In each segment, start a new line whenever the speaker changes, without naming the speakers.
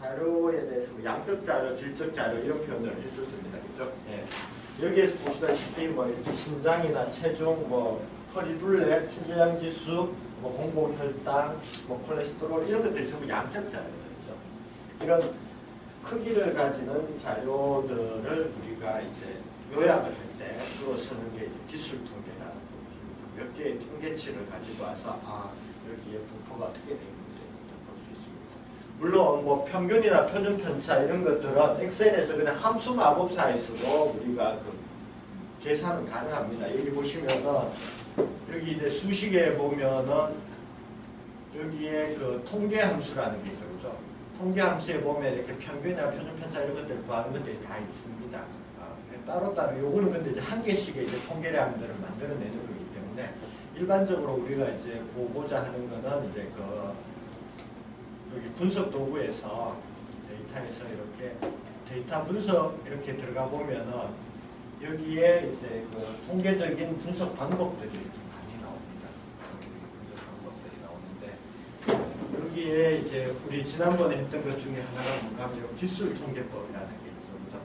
자료에 대해서 뭐 양적 자료, 질적 자료 이런 표현을 했었습니다. 그죠? 예. 여기에서 보시다시피 뭐 이렇게 신장이나 체중, 뭐 허리둘레, 체지방 지수, 뭐 공복 혈당, 뭐 콜레스테롤 이런 것들이 전부 양적 자료죠. 이런 크기를 가지는 자료들을 우리가 이제 요약을 할 때 주로 쓰는 게 기술 통계라는 몇 개의 통계치를 가지고 와서 여기에 분포가 어떻게 되어 있는지 볼 수 있습니다. 물론 뭐 평균이나 표준 편차 이런 것들은 엑셀에서 그냥 함수 마법사에서도 우리가 그 계산은 가능합니다. 여기 보시면은 여기 이제 수식에 보면은 여기에 그 통계 함수라는 게 있죠, 그죠? 통계 함수에 보면 이렇게 평균이나 표준 편차 이런 것들 구하는 것들이 다 있습니다. 따로따로 요거는 근데 이제 한 개씩의 이제 통계량들을 만들어내는 거기 때문에 일반적으로 우리가 이제 보고자 하는 거는 이제 그 여기 분석 도구에서 데이터에서 이렇게 데이터 분석 이렇게 들어가 보면은 여기에 이제 그 통계적인 분석 방법들이 많이 나옵니다. 분석 방법들이 나오는데 여기에 이제 우리 지난번에 했던 것 중에 하나가 뭔가 하면 기술 통계법이라는 게 있죠. 그죠?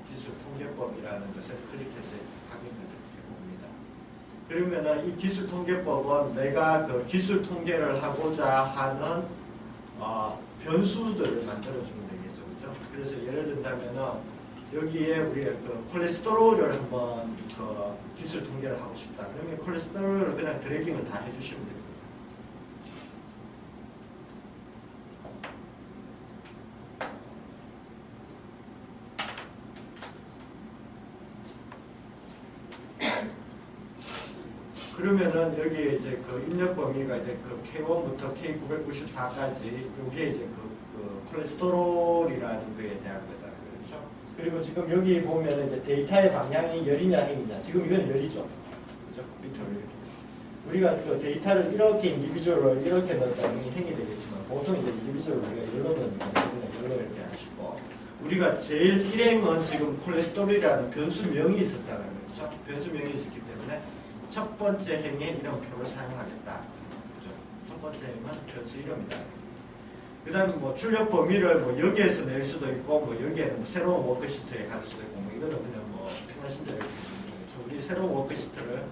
기술 통계법이라는 것을 클릭해서 확인을 해봅니다. 그러면은 이 기술 통계법은 내가 그 기술 통계를 하고자 하는 변수들을 만들어주면 되겠죠. 그죠? 그래서 예를 든다면은 여기에 우리가 그 콜레스테롤을 한번 그 기술 통계를 하고 싶다. 그러면 콜레스테롤을 그냥 드래깅을 다 해주시면 됩니다. 그러면은 여기에 이제 그 입력 범위가 이제 그 K1부터 K994까지 이게 이제 그 콜레스테롤이라는 거에 대한 거잖아요. 그렇죠? 그리고 지금 여기 보면 이제 데이터의 방향이 열이냐 행이냐. 지금 이건 열이죠. 그죠? 밑으로 이렇게. 우리가 그 데이터를 이렇게 인디비주얼을 이렇게 넣었다면 행이 되겠지만 보통 이제 인디비주얼을 우리가 열로 넣으니까 열로 이렇게 하시고 우리가 제일 일행은 지금 콜레스테롤이라는 변수명이 있었잖아요. 그렇죠? 변수명이 있었기 때문에 첫 번째 행에 이런 표를 사용하겠다. 그죠? 첫 번째 행은 변수 이름이다. 그 다음에 뭐 출력 범위를 뭐 여기에서 낼 수도 있고, 뭐 여기에는 뭐 새로운 워크시트에 갈 수도 있고, 뭐 이거는 그냥 뭐 편하신 대로 이렇게 주는 거죠. 우리 새로운 워크시트를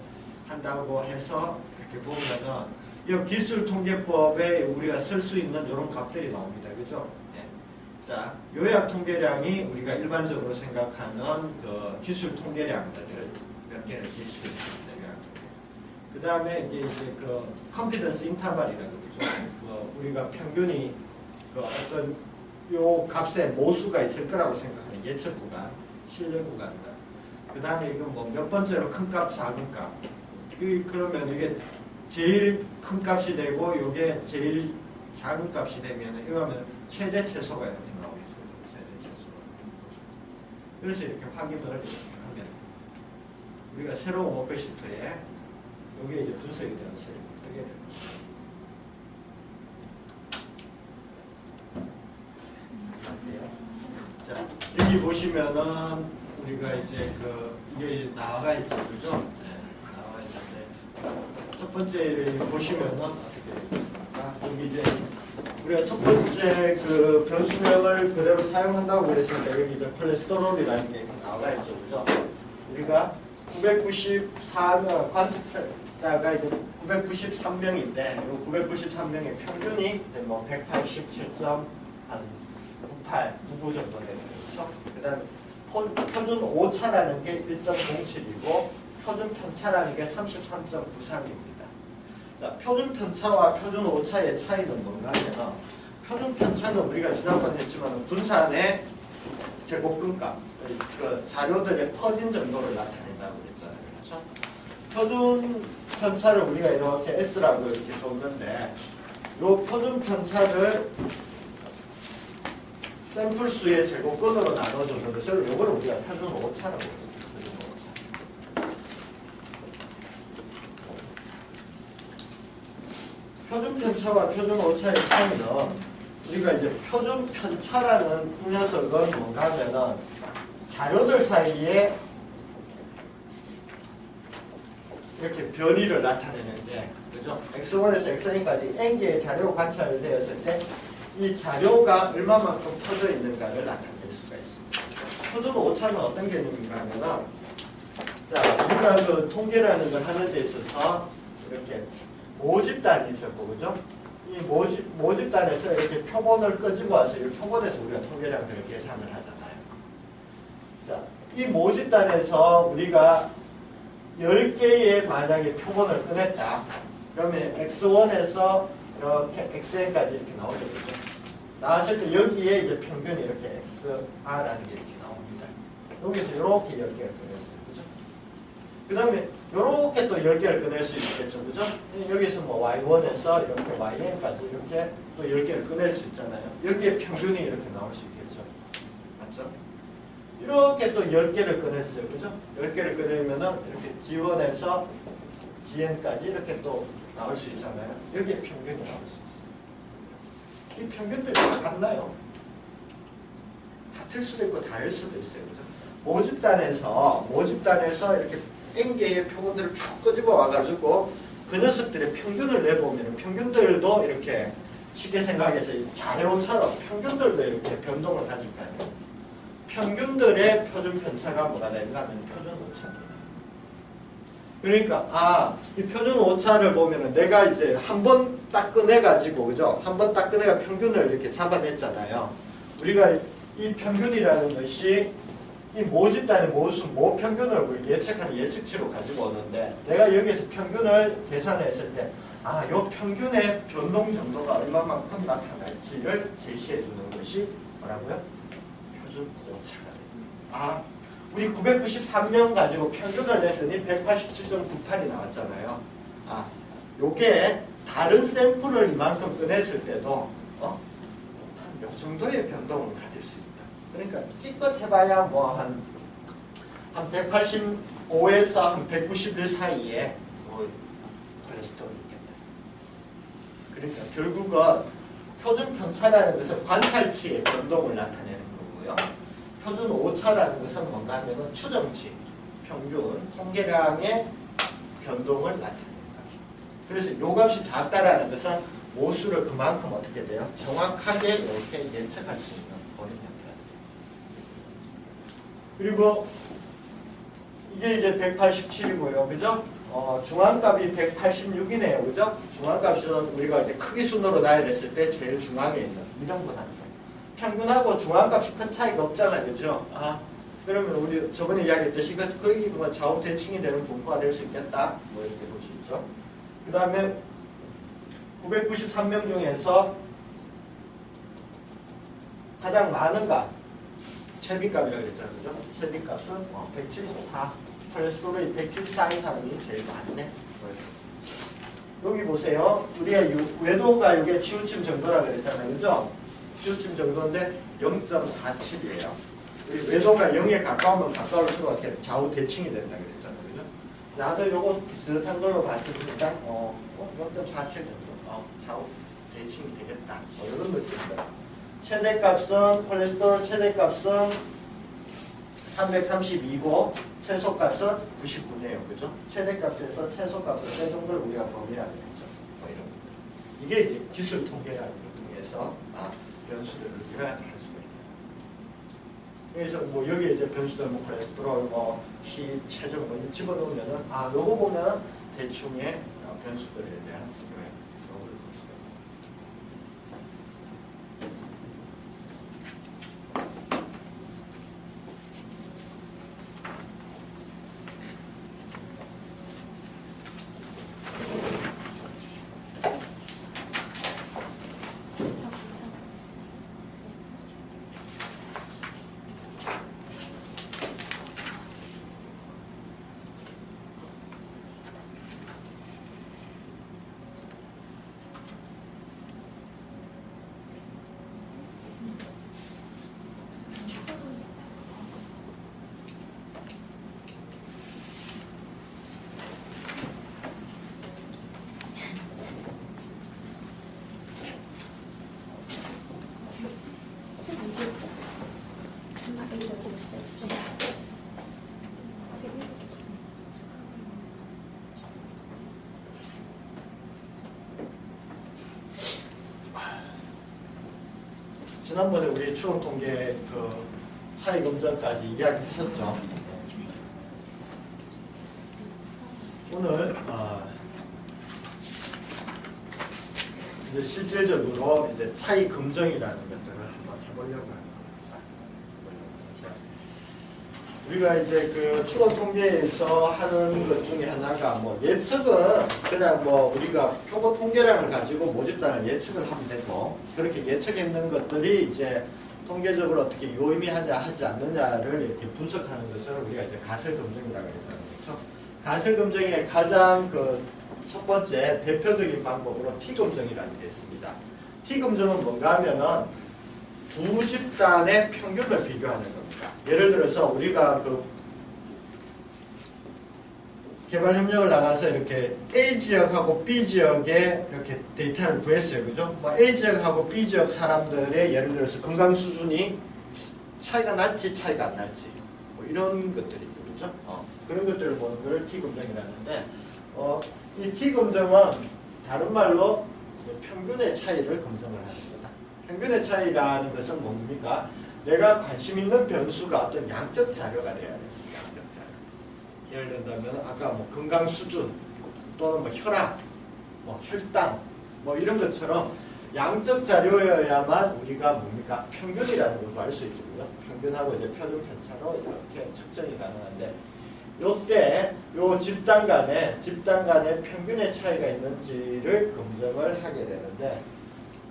한다고 해서 이렇게 보면은 이 기술 통계법에 우리가 쓸 수 있는 이런 값들이 나옵니다. 그죠? 네. 자, 요약 통계량이 우리가 일반적으로 생각하는 그 기술 통계량들을 몇 개를 질 수 있습니다. 그 다음에 이제 그 컨피던스 인터벌이라고 그러죠. 우리가 평균이 그 어떤 요 값에 모수가 있을 거라고 생각하는 예측 구간, 신뢰 구간이다. 그 다음에 이거 뭐 몇 번째로 큰 값, 작은 값. 그러면 이게 제일 큰 값이 되고 이게 제일 작은 값이 되면 이거는 최대 최소가 이렇게 나오겠죠. 최대 최소. 그래서 이렇게 확인을 하면 우리가 새로운 워크시트에 여기에 이제 분석이 되었어요. 어떻게 됩니까? 자, 여기 보시면은 우리가 이제 이게 나와 있죠, 그죠? 네, 나와 있는데 첫 번째를 보시면은 어떻게 됩니까? 여기 이제 우리가 첫 번째 그 변수명을 그대로 사용한다고 그랬으니까 여기 이제 콜레스테롤이라는 게 나와 있죠, 그죠? 우리가 994명 관측자가 이제 993명인데 이 993명의 평균이 뭐 187.98, 99 정도 되는 거죠. 그 다음에 표준 오차라는 게 1.07이고 표준 편차라는 게 33.93입니다. 자, 표준 편차와 표준 오차의 차이는 뭔가 하면 표준 편차는 우리가 지난번에 했지만 분산의 제곱근값, 그 자료들의 퍼진 정도를 나타낸다고 그랬잖아요. 그렇죠? 표준 편차를 우리가 이렇게 S라고 이렇게 줬는데 이 표준 편차를 샘플 수의 제곱근으로 나눠주는 것을 이걸 우리가 표준 오차라고 그러죠. 표준 편차와 표준 오차의 차이는 우리가 이제 표준 편차라는 이 녀석은 뭔가 하면은 자료들 사이에 이렇게 변이를 나타내는데, 그죠? X1에서 Xn까지 N개의 자료가 관찰되었을 때 이 자료가 얼마만큼 퍼져 있는가를 나타낼 수가 있습니다. 표준 오차는 어떤 개념인가 하면은, 자, 우리가 그 통계라는 걸 하는 데 있어서 이렇게 모집단이 있었고, 그죠? 이 모집단에서 이렇게 표본을 끄집어 와서 이 표본에서 우리가 통계량들을 계산을 하잖아요. 자, 이 모집단에서 우리가 10개의 만약에 표본을 꺼냈다. 그러면 X1에서 이렇게 XN까지 이렇게 나오겠죠. 나왔을 때 여기에 이제 평균이 이렇게 XR라는 게 이렇게 나옵니다. 여기서 이렇게 10개를 꺼냈어요. 그죠? 그 다음에 이렇게 또 10개를 꺼낼 수 있겠죠. 그죠? 여기서 뭐 Y1에서 이렇게 YN까지 이렇게 또 10개를 꺼낼 수 있잖아요. 여기에 평균이 이렇게 나올 수 있겠죠. 맞죠? 이렇게 또 10개를 꺼냈어요. 그죠? 10개를 꺼내면은 이렇게 G1에서 GN까지 이렇게 또 나올 수 있잖아요. 여기에 평균이 나올 수 있어요. 이 평균들이 같나요? 같을 수도 있고 다를 수도 있어요. 그죠? 모집단에서 이렇게 N개의 표본들을 쭉 끄집어 와가지고 그 녀석들의 평균을 내보면 평균들도 이렇게 쉽게 생각해서 자료처럼 평균들도 이렇게 변동을 가질 거 아니에요. 평균들의 표준 편차가 뭐가 되는가 하면 표준 오차입니다. 그러니까 이 표준 오차를 보면은 내가 이제 한 번 딱 꺼내가지고, 그죠? 한 번 딱 꺼내가 평균을 이렇게 잡아냈잖아요. 우리가 이 평균이라는 것이 이 모집단의 모평균을 우리 예측하는 예측치로 가지고 오는데, 내가 여기서 평균을 계산했을 때 이 평균의 변동 정도가 얼마만큼 나타날지를 제시해 주는 것이 뭐라고요? 표준 오차가 됩니다. 우리 993명 가지고 평균을 냈더니 187.98이 나왔잖아요. 요게 다른 샘플을 이만큼 꺼냈을 때도 한 요 정도의 변동을 가질 수 있다. 그러니까 기껏 해봐야 뭐 한 185에서 한 191 사이에 콜레스테롤이 있겠다. 그러니까 결국은 표준 편차라는 것은 관찰치의 변동을 나타내는 거고요. 표준 오차라는 것은 뭔가 하면은 추정치, 평균, 통계량의 변동을 나타내는 거죠. 그래서 요 값이 작다라는 것은 모수를 그만큼 어떻게 돼요? 정확하게 이렇게 예측할 수 있는 그런 형태가 돼요. 그리고 이게 이제 187이고요. 그죠? 중앙값이 186이네요. 그죠? 중앙값은 우리가 이제 크기 순으로 나열했을 때 제일 중앙에 있는 미등분합니다. 평균하고 중앙값이 큰 차이가 없잖아요. 그죠? 그러면 우리 저번에 이야기했듯이 거의 뭐 좌우 대칭이 되는 분포가 될 수 있겠다. 뭐 이렇게 볼 수 있죠. 그 다음에 993명 중에서 가장 많은 값, 체비값이라고 그랬잖아요. 그죠? 체비값은 174. 콜레스테롤이 174인 사람이 제일 많네. 여기 보세요. 우리가 외도가 이게 치우침 정도라고 그랬잖아요. 그죠? 치우침 정도인데 0.47이에요. 우리 외도가 0에 가까우면 가까울수록 이렇게 좌우 대칭이 된다 그랬잖아요. 그죠? 나도 요거 비슷한 걸로 봤을 때 0.47 정도. 좌우 대칭이 되겠다. 이런 느낌입니다. 최대값은 콜레스테롤 최대값은 332고 최소값은 99네요. 그죠? 최대값에서 최소값을 세 정도를 우리가 범위라고 했죠. 뭐 이런 것들. 이게 이제 기술 통계라는 걸 통해서 변수들을 우리가 알 수가 있다. 그래서 뭐 여기에 이제 변수들 뭐 콜레스테롤, 뭐 키, 체중 뭐 집어넣으면은 요거 보면은 대충의 변수들에 대한 요걸 볼 수가 있다. 지난번에 우리 추론 통계 그 차이 검정까지 이야기했었죠. 오늘 이제 실질적으로 이제 차이 검정이라는 것들을 한번 해보려고 합니다. 우리가 이제 그 추론 통계에서 하는 것 중에 하나가 뭐 예측은 그냥 뭐 우리가 표본 통계량을 가지고 모집단을 예측을 하면 되고, 그렇게 예측했는 것들이 이제 통계적으로 어떻게 유의미하냐 하지 않느냐를 이렇게 분석하는 것을 우리가 이제 가설 검증이라고 했다는 거죠. 가설 검증의 가장 그 첫 번째 대표적인 방법으로 T 검증이라는 게 있습니다. T 검증은 뭔가 하면은 두 집단의 평균을 비교하는 겁니다. 예를 들어서 우리가 그 개발 협력을 나가서 이렇게 A 지역하고 B 지역에 이렇게 데이터를 구했어요. 그죠? 뭐 A 지역하고 B 지역 사람들의 예를 들어서 건강 수준이 차이가 날지 차이가 안 날지 뭐 이런 것들이죠. 그죠? 그런 것들을 보는 걸 T 검증이라는데, 이 T 검증은 다른 말로 평균의 차이를 검증을 하는 거다. 평균의 차이라는 것은 뭡니까? 내가 관심 있는 변수가 어떤 양적 자료가 돼야 돼요. 양적 자료. 예를 든다면 아까 뭐 건강 수준 또는 뭐 혈압, 뭐 혈당 뭐 이런 것처럼 양적 자료여야만 우리가 뭡니까? 평균이라는 걸 알 수 있고요. 평균하고 이제 표준 편차로 이렇게 측정이 가능한데, 요때 요 집단 간에 평균의 차이가 있는지를 검증을 하게 되는데,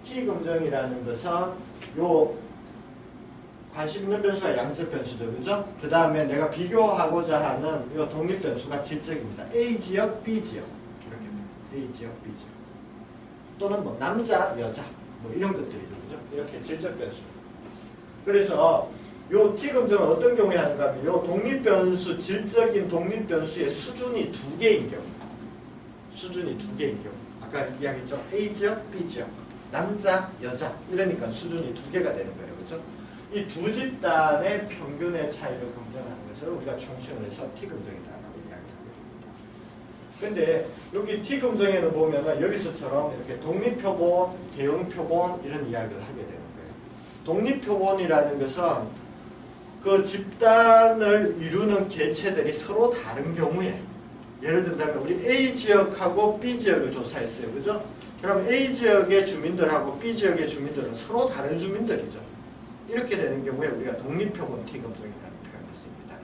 T 검증이라는 것은 요 관심 있는 변수가 양적 변수죠. 그죠? 그 다음에 내가 비교하고자 하는 요 독립 변수가 질적입니다. A 지역, B 지역. 이렇게 A 지역, B 지역. 또는 뭐 남자, 여자. 뭐 이런 것들이죠. 그죠? 이렇게 질적 변수. 그래서 요 T 검증은 어떤 경우에 하는가 하면 요 독립 변수, 질적인 독립 변수의 수준이 두 개인 경우. 수준이 두 개인 경우. 아까 이야기했죠. A 지역, B 지역. 남자, 여자. 이러니까 수준이 두 개가 되는 거예요. 그죠? 이 두 집단의 평균의 차이를 검증하는 것을 우리가 총칭을 해서 T 검증이다라고 이야기하게 됩니다. 근데 여기 T 검증에는 보면은 여기서처럼 이렇게 독립표본, 대응표본 이런 이야기를 하게 되는 거예요. 독립표본이라는 것은 그 집단을 이루는 개체들이 서로 다른 경우에, 예를 든다면 우리 A 지역하고 B 지역을 조사했어요. 그죠? 그럼 A 지역의 주민들하고 B 지역의 주민들은 서로 다른 주민들이죠. 이렇게 되는 경우에 우리가 독립표본 T 검증이라는 표현을 씁니다.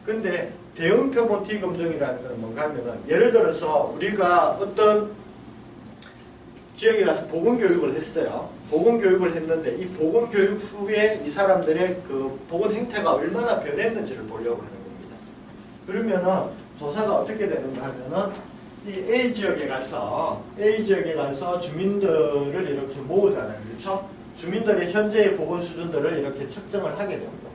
근데 대응표본 T 검증이라는 건 뭔가 하면은, 예를 들어서 우리가 어떤 지역에 가서 보건교육을 했어요. 보건교육을 했는데 이 보건교육 후에 이 사람들의 그 보건 행태가 얼마나 변했는지를 보려고 하는 겁니다. 그러면은 조사가 어떻게 되는가 하면은 이 A 지역에 가서 주민들을 이렇게 모으잖아요. 그렇죠? 주민들의 현재의 보건 수준들을 이렇게 측정을 하게 됩니다.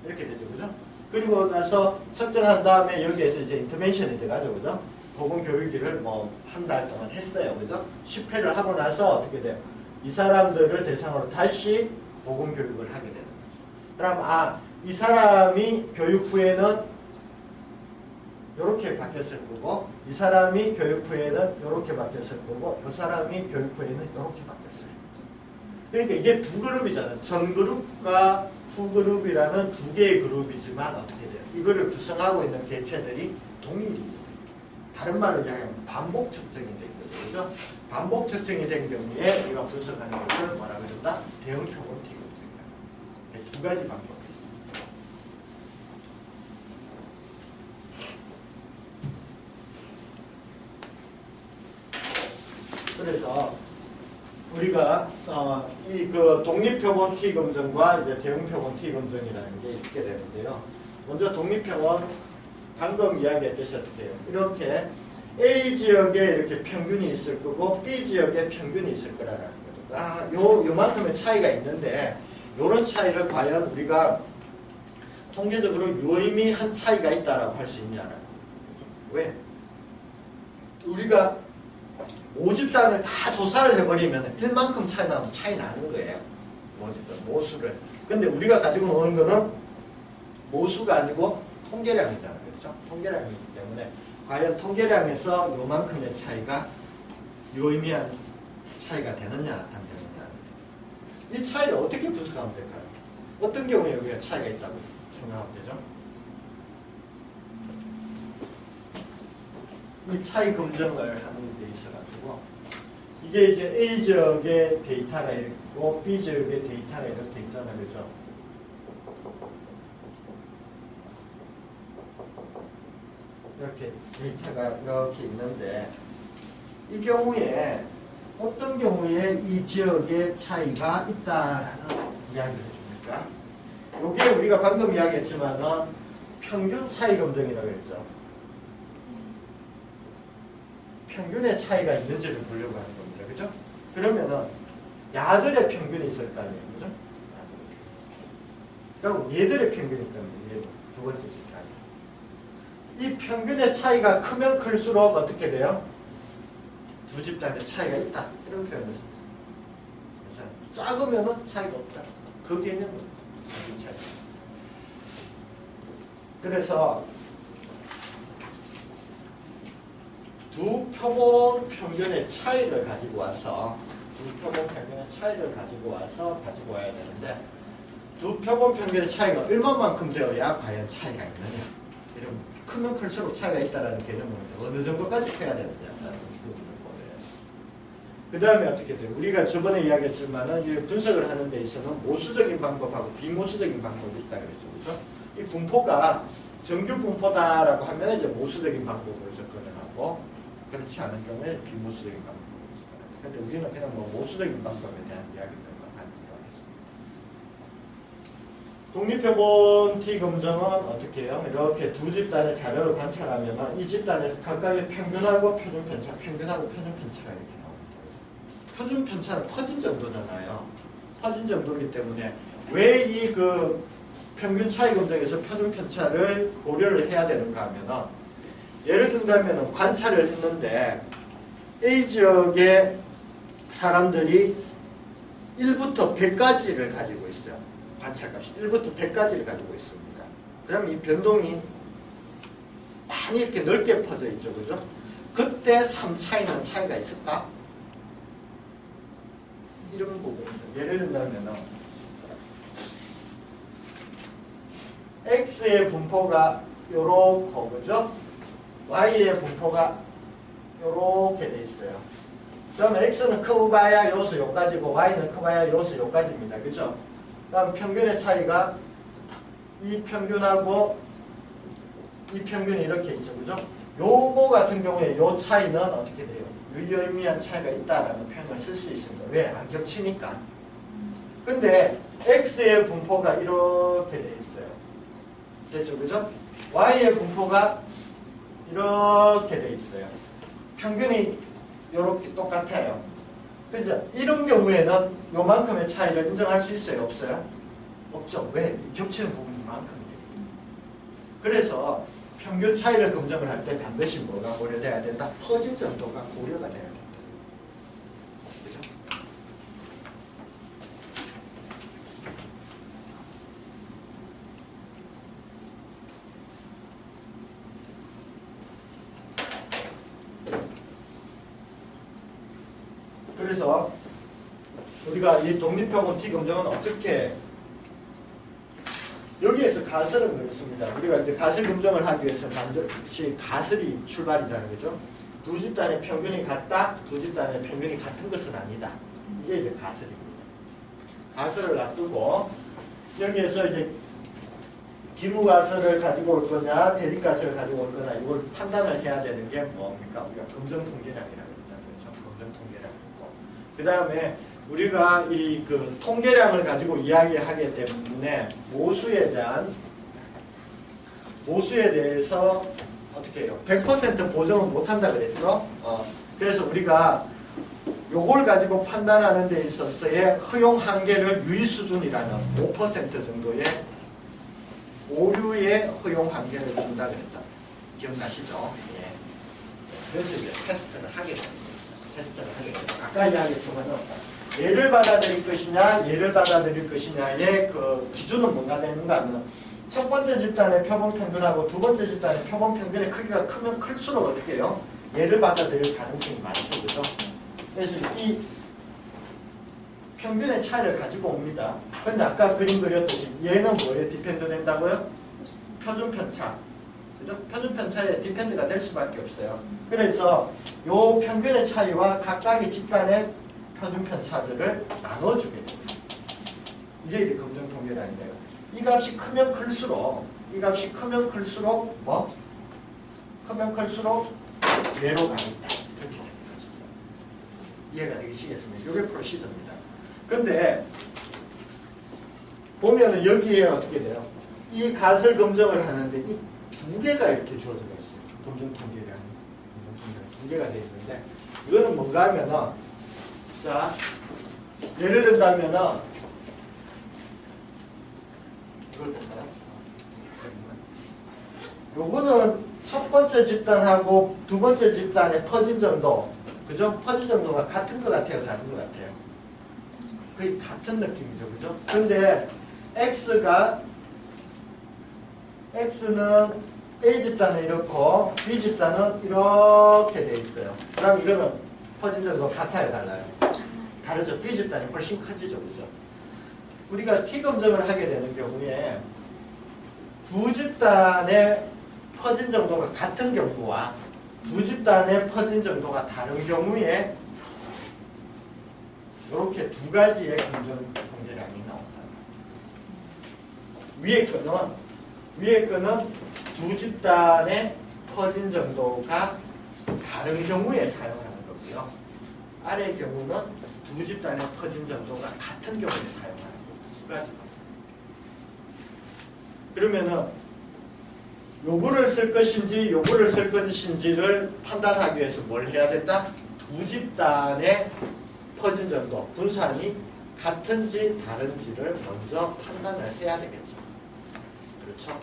이렇게 되죠. 그죠? 그리고 나서 측정한 다음에 여기에서 이제 인터벤션이 돼가지고, 그죠? 보건 교육을 뭐 한 달 동안 했어요. 그죠? 10회를 하고 나서 어떻게 돼요? 이 사람들을 대상으로 다시 보건 교육을 하게 되는 거죠. 그럼 이 사람이 교육 후에는 이렇게 바뀌었을 거고, 이 사람이 교육 후에는 이렇게 바뀌었을 거고, 이 사람이 교육 후에는 이렇게 바뀌었어요. 그러니까 이게 두 그룹이잖아요. 전 그룹과 후 그룹이라는 두 개의 그룹이지만 어떻게 돼요? 이거를 구성하고 있는 개체들이 동일이에요. 다른 말로 이야기하면 반복 측정이 된 거죠. 그죠? 반복 측정이 된 경우에 우리가 분석하는 것을 뭐라고 그런다? 대응표본 T 검증이다. 두 가지 방법이 있습니다. 그래서 우리가 이 그 독립표본 T 검증과 이제 대응표본 T 검증이라는 게 있게 되는데요. 먼저 독립표본, 방금 이야기했듯이 어떻게 해요? 이렇게 A 지역에 이렇게 평균이 있을 거고 B 지역에 평균이 있을 거라는 거죠. 요만큼의 차이가 있는데 이런 차이를 과연 우리가 통계적으로 유의미한 차이가 있다라고 할 수 있냐라는 거죠. 왜? 우리가 5집단을 다 조사를 해버리면 1만큼 차이 나도 차이 나는 거예요. 5집단, 모수를. 근데 우리가 가지고 노는 거는 모수가 아니고 통계량이잖아요. 그렇죠? 통계량이기 때문에 과연 통계량에서 요만큼의 차이가 유의미한 차이가 되느냐 안 되느냐. 이 차이를 어떻게 분석하면 될까요? 어떤 경우에 우리가 차이가 있다고 생각하면 되죠? 이 차이 검증을 하는 데 있어가지고 이게 이제 A 지역의 데이터가 있고 B 지역의 데이터가 이렇게 있잖아요, 그죠? 이렇게 데이터가 이렇게 있는데 이 경우에 어떤 경우에 이 지역의 차이가 있다라는 이야기를 해줍니까? 이게 우리가 방금 이야기했지만은 평균 차이 검증이라고 했죠. 평균의 차이가 있는지를 보려고 하는 겁니다. 그죠? 그러면은 야들의 평균이 있을 거 아니에요. 그죠? 그리고 얘들의 평균이 있다면 얘 두 번째 집단. 이 평균의 차이가 크면 클수록 어떻게 돼요? 두 집단의 차이가 있다. 이런 표현을 씁니다. 작으면은 차이가 없다. 그 개념은 평균 차이. 그래서 두 표본 평균의 차이를 가지고 와서 가지고 와야 되는데 두 표본 평균의 차이가 얼마만큼 되어야 과연 차이가 있느냐. 이런 크면 클수록 차이가 있다는 개념은 어느 정도까지 해야 되느냐라는 부분을 보여요. 그 다음에 어떻게 돼요? 우리가 저번에 이야기했지만은 이 분석을 하는 데 있어서는 모수적인 방법하고 비모수적인 방법이 있다 그랬죠. 그죠? 이 분포가 정규 분포다라고 하면 이제 모수적인 방법으로 접근을 하고 그렇지 않은 경우에 비모수적인 방법으로 접근한다. 근데 우리는 그냥 뭐 모수적인 방법에 대한 이야기들만 하기로 하겠습니다. 독립표본 T 검정은 어떻게 해요? 이렇게 두 집단의 자료를 관찰하면 이 집단에서 각각의 평균하고 표준 편차, 평균하고 표준 편차가 이렇게 나옵니다. 표준 편차는 퍼진 정도잖아요. 퍼진 정도이기 때문에 왜 이 그 평균 차이 검정에서 표준 편차를 고려를 해야 되는가 하면은 예를 든다면 관찰을 했는데 A 지역의 사람들이 1부터 100까지를 가지고 있어요. 관찰값이 1부터 100까지를 가지고 있습니다. 그럼 이 변동이 많이 이렇게 넓게 퍼져 있죠. 그죠? 그때 3차이는 차이가 있을까? 이런 부분입니다. 예를 들면 X의 분포가 요렇고 그죠? Y의 분포가 요렇게 돼 있어요. 그럼 X는 커봐야 요수 요까지고 Y는 커봐야 요수 요까지입니다. 그죠? 그럼 평균의 차이가 이 평균하고 이 평균이 이렇게 있죠. 그죠? 요거 같은 경우에 요 차이는 어떻게 돼요? 유의미한 차이가 있다라는 표현을 쓸 수 있습니다. 왜? 안 겹치니까. 근데 X의 분포가 이렇게 돼 있어요. 됐죠? 그죠? Y의 분포가 이렇게 돼 있어요. 평균이 이렇게 똑같아요. 그죠? 이런 경우에는 요만큼의 차이를 인정할 수 있어요? 없어요? 없죠. 왜? 겹치는 부분이 이만큼이에요. 그래서 평균 차이를 검증을 할 때 반드시 뭐가 고려돼야 된다? 퍼진 정도가 고려가 돼야 된다. 그죠? 그래서 우리가 이 독립표본 T 검증은 어떻게 여기에서 가설은 그렇습니다. 우리가 이제 가설 검증을 하기 위해서 반드시 가설이 출발이잖아요. 그죠? 두 집단의 평균이 같다, 두 집단의 평균이 같은 것은 아니다. 이게 이제 가설입니다. 가설을 놔두고 여기에서 이제 기무가설을 가지고 올 거냐, 대립가설을 가지고 올 거냐, 이걸 판단을 해야 되는 게 뭡니까? 우리가 검증통계량이라고 통계량이고, 그 다음에 우리가 이 그 통계량을 가지고 이야기하기 때문에 모수에 대해서 어떻게 해요? 100% 보정은 못한다 그랬죠? 그래서 우리가 요걸 가지고 판단하는 데 있어서의 허용 한계를 유의 수준이라는 5% 정도의 오류의 허용 한계를 준다 그랬잖아요. 기억나시죠? 예. 그래서 이제 테스트를 하게 됩니다. 아까 이야기했지만은 얘를 받아들일 것이냐, 얘를 받아들일 것이냐의 그 기준은 뭐가 되는가 하면 첫 번째 집단의 표본 평균하고 두 번째 집단의 표본 평균의 크기가 크면 클수록 어떻게 해요? 얘를 받아들일 가능성이 많죠. 그죠? 그래서 평균의 차이를 가지고 옵니다. 근데 아까 그림 그렸듯이 얘는 뭐에 디펜드 된다고요? 표준 편차. 그죠? 표준 편차에 디펜드가 될 수밖에 없어요. 그래서 요 평균의 차이와 각각의 집단의 표준 편차들을 나눠주게 돼요. 이게 이제 검정 통계량인데요. 이 값이 크면 클수록 뭐? 크면 클수록 얘로 가겠다. 이렇게 되는 거죠. 이해가 되시겠습니까? 이게 프로시저입니다. 근데 보면은 여기에 어떻게 돼요? 이 값을 검정을 하는데 이 두 개가 이렇게 주어져 있어요. 검정 통계량 두 개가 되어 있는데 이거는 뭔가 하면은 자 예를 든다면은 이걸 볼까요? 요거는 첫 번째 집단하고 두 번째 집단의 퍼진 정도, 그죠? 퍼진 정도가 같은 것 같아요, 다른 것 같아요? 거의 같은 느낌이죠, 그죠? 근데 X는 A 집단은 이렇고 B 집단은 이렇게 돼 있어요. 그럼 이거는 퍼진 정도 같아요, 달라요? 다르죠. B 집단이 훨씬 커지죠, 그죠? 우리가 T 검정을 하게 되는 경우에 두 집단의 퍼진 정도가 같은 경우와 두 집단의 퍼진 정도가 다른 경우에 이렇게 두 가지의 검정 통계량이 나온다. 위에 거는 두 집단의 퍼진 정도가 다른 경우에 사용하는 거고요. 아래의 경우는 두 집단의 퍼진 정도가 같은 경우에 사용하는 거고 두 가지. 그러면은 요거를 쓸 것인지 요거를 쓸 것인지를 판단하기 위해서 뭘 해야 된다? 두 집단의 퍼진 정도, 분산이 같은지 다른지를 먼저 판단을 해야 되겠죠. 그렇죠?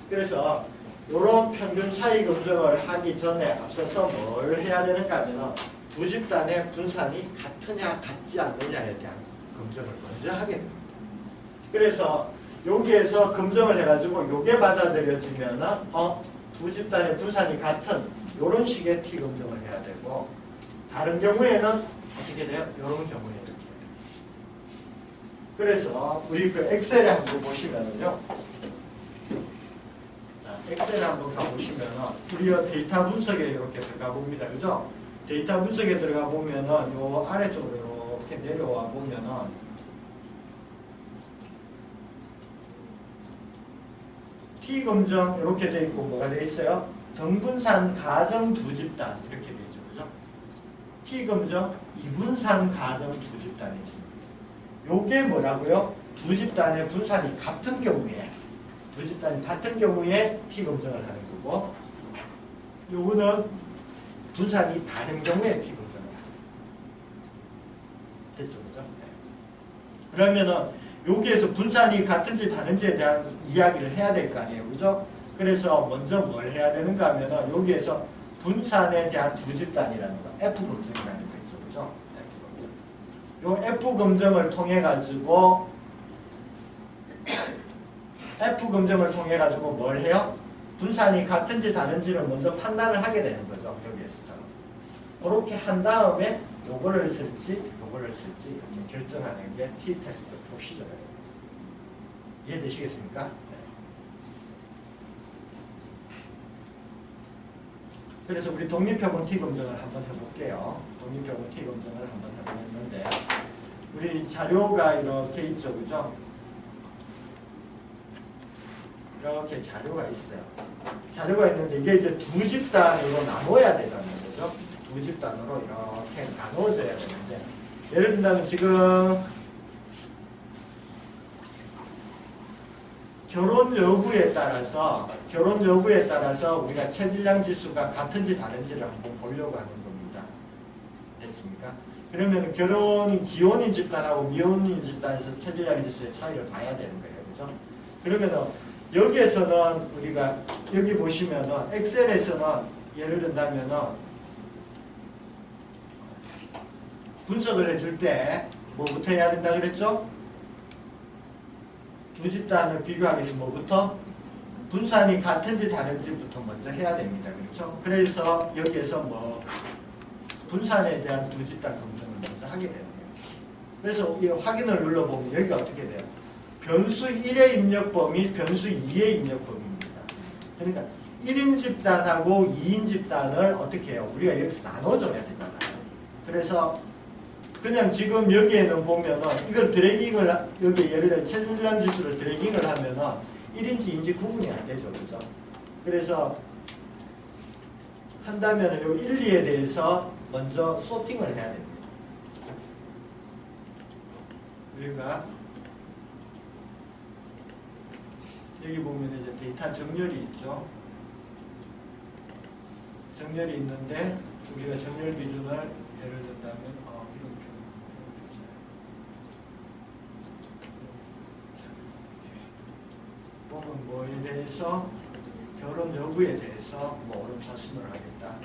그래서 이런 평균 차이 검정을 하기 전에 앞서서 뭘 해야 되는가 하면 두 집단의 분산이 같으냐 같지 않느냐에 대한 검정을 먼저 하게 됩니다. 그래서 여기에서 검정을 해가지고 요게 받아들여지면은 두 집단의 분산이 같은 이런 식의 T 검정을 해야 되고 다른 경우에는 어떻게 돼요? 이런 경우에 이렇게 돼요. 그래서 우리 그 엑셀에 한번 보시면은요. 자, 엑셀에 한번 가보시면은 우리가 데이터 분석에 이렇게 들어가 봅니다. 그죠? 데이터 분석에 들어가 보면은 요 아래쪽으로 이렇게 내려와 보면은 T 검정 이렇게 돼 있고 뭐가 돼 있어요? 등분산 가정 두 집단 이렇게 돼 있죠, 그죠? T 검정 이분산 가정 두 집단이 있습니다. 요게 뭐라고요? 두 집단의 분산이 같은 경우에 T 검정을 하는 거고, 요거는 분산이 다른 경우에 T 검정을 하는 거예요. 됐죠, 그죠? 네. 그러면은 여기에서 분산이 같은지 다른지에 대한 이야기를 해야 될 거 아니에요. 그죠? 그래서 먼저 뭘 해야 되는가 하면은 여기에서 분산에 대한 두 집단이라는 거, F 검정이라는 거 있죠. 그죠? F 검정. 요 F 검정을 통해 가지고 뭘 해요? 분산이 같은지 다른지를 먼저 판단을 하게 되는 거죠. 여기에서처럼. 그렇게 한 다음에 요거를 쓸지 이렇게 결정하는 게 T-테스트 프로시저예요. 이해되시겠습니까? 네. 그래서 우리 독립표본 T 검정을 한번 해볼게요. 독립표본 T 검정을 한번 해보겠는데 우리 자료가 이렇게 있죠, 그죠? 이렇게 자료가 있어요. 자료가 있는데 이게 이제 두 집단으로 나눠야 되잖아요, 그죠? 두 집단으로 이렇게 나눠져야 되는데 예를 든다면 지금 결혼 여부에 따라서 우리가 체질량 지수가 같은지 다른지를 한번 보려고 하는 겁니다. 됐습니까? 그러면 결혼이 기혼인 집단하고 미혼인 집단에서 체질량 지수의 차이를 봐야 되는 거예요, 그죠? 그러면은 여기에서는 우리가 여기 보시면은 엑셀에서는 예를 든다면은 분석을 해줄 때 뭐부터 해야 된다 그랬죠? 두 집단을 비교하기 위해서 뭐부터? 분산이 같은지 다른지부터 먼저 해야 됩니다. 그렇죠? 그래서 여기에서 뭐 분산에 대한 두 집단 검증을 먼저 하게 되는 거예요. 그래서 이 확인을 눌러보면 여기가 어떻게 돼요? 변수 1의 입력 범위, 변수 2의 입력 범위입니다. 그러니까 1인 집단하고 2인 집단을 어떻게 해요? 우리가 여기서 나눠줘야 되잖아요. 그래서 그냥 지금 여기에는 보면은 이걸 드래깅을 여기 예를 들어 체질량 지수를 드래깅을 하면은 1인지 2인지 구분이 안 되죠. 그죠? 그래서 한다면 요 1, 2에 대해서 먼저 소팅을 해야 됩니다. 우리가 여기 보면 이제 데이터 정렬이 있죠. 정렬이 있는데 우리가 정렬 기준을 예를 든다면 이런 표 보면 뭐에 대해서 결혼 여부에 대해서 뭐 오름차순을 하겠다.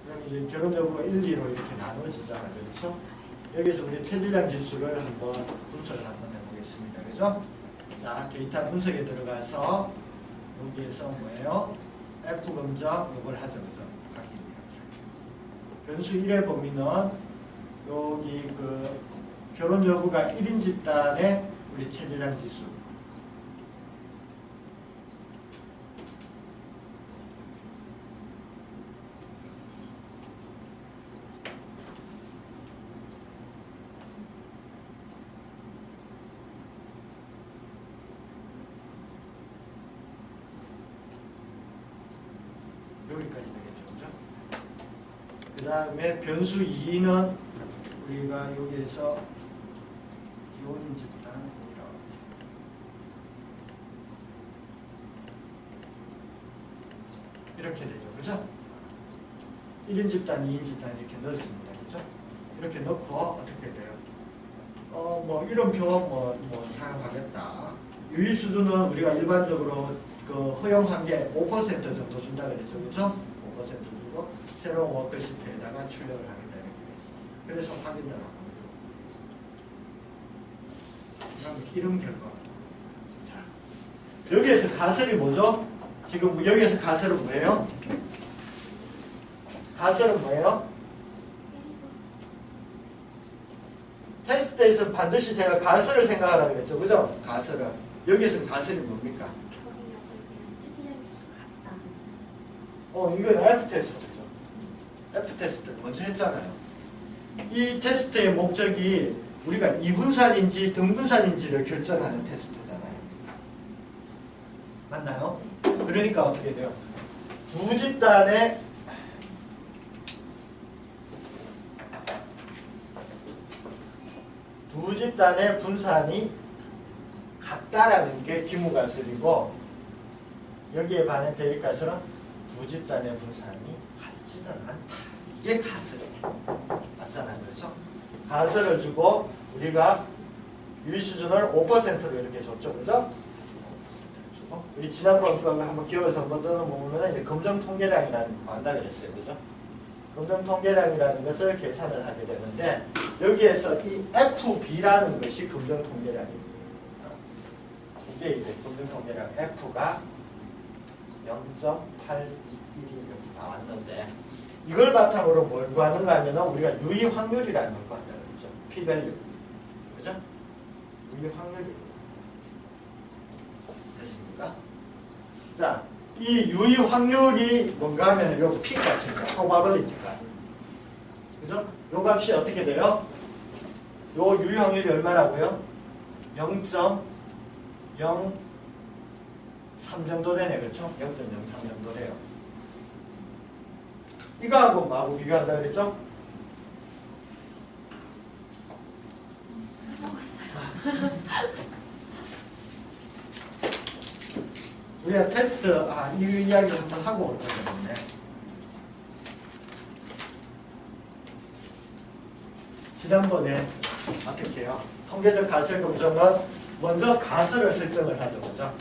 그럼 이제 결혼 여부가 1, 2로 이렇게 나눠지잖아요. 그렇죠? 여기서 우리 체질량 지수를 한번 분석을 한번 해보겠습니다. 그죠? 자, 데이터 분석에 들어가서 여기에서 뭐예요? F 검정 이걸 하죠. 그죠? 확인 이렇게. 변수 1의 범위는 여기 그 결혼 여부가 1인 집단의 우리 체질량 지수. 여기까지 되겠죠. 그죠? 그 다음에 변수 2는 우리가 여기에서 기혼인 집단이라고 이렇게 되죠. 그죠? 1인 집단, 2인 집단 이렇게 넣습니다. 그죠? 이렇게 넣고 어떻게 돼요? 뭐 이런 표 사용하겠다. 유의 수준은 우리가 일반적으로 그 허용 한계 5% 정도 준다 그랬죠. 그죠? 5% 주고 새로운 워크시트에다가 출력을 하겠다 이렇게 돼 있어요. 그래서 확인을 하고 그다음에 이런 결과. 자, 여기에서 가설이 뭐죠? 지금 여기에서 가설은 뭐예요? 가설은 뭐예요? 테스트에서 반드시 제가 가설을 생각하라고 그랬죠. 그죠? 가설을. 여기에서 가설이 뭡니까? 이건 F 테스트죠. F 테스트 먼저 했잖아요. 이 테스트의 목적이 우리가 이분산인지 등분산인지를 결정하는 테스트잖아요. 맞나요? 그러니까 어떻게 돼요? 두 집단의 분산이 같다라는 게 기무가설이고 여기에 반해 대입가설은 두 집단의 분산이 같지는 않다. 이게 가설이에요. 맞잖아요. 그렇죠? 가설을 주고 우리가 유의 수준을 5%로 이렇게 줬죠. 그죠? 주고 우리 지난번 거 한번 기억을 더 보면 이제 검정 통계량이라는 거 한다 그랬어요. 그죠? 검정 통계량이라는 것을 계산을 하게 되는데 여기에서 이 FB라는 것이 검정 통계량입니다. 이게 이제 검정 통계량 F가 0.821이 이렇게 나왔는데 이걸 바탕으로 뭘 구하는가 하면 우리가 유의 확률이라는 걸 구한다 그랬죠. P-value. 그죠? 유의 확률이 됐습니까? 자, 이 유의 확률이 뭔가 하면 요 P 값입니다. probability가. 그죠? 요 값이 어떻게 돼요? 요 유의 확률이 얼마라고요? 0.03 정도 되네. 그렇죠? 0.03 정도 돼요. 이거하고 뭐하고 비교한다 그랬죠?
먹었어요.
우리가 테스트, 이 이야기 한번 하고 올 거거든요. 지난번에 어떻게 해요? 통계적 가설 검정은 먼저 가설을 설정을 하죠. 그죠?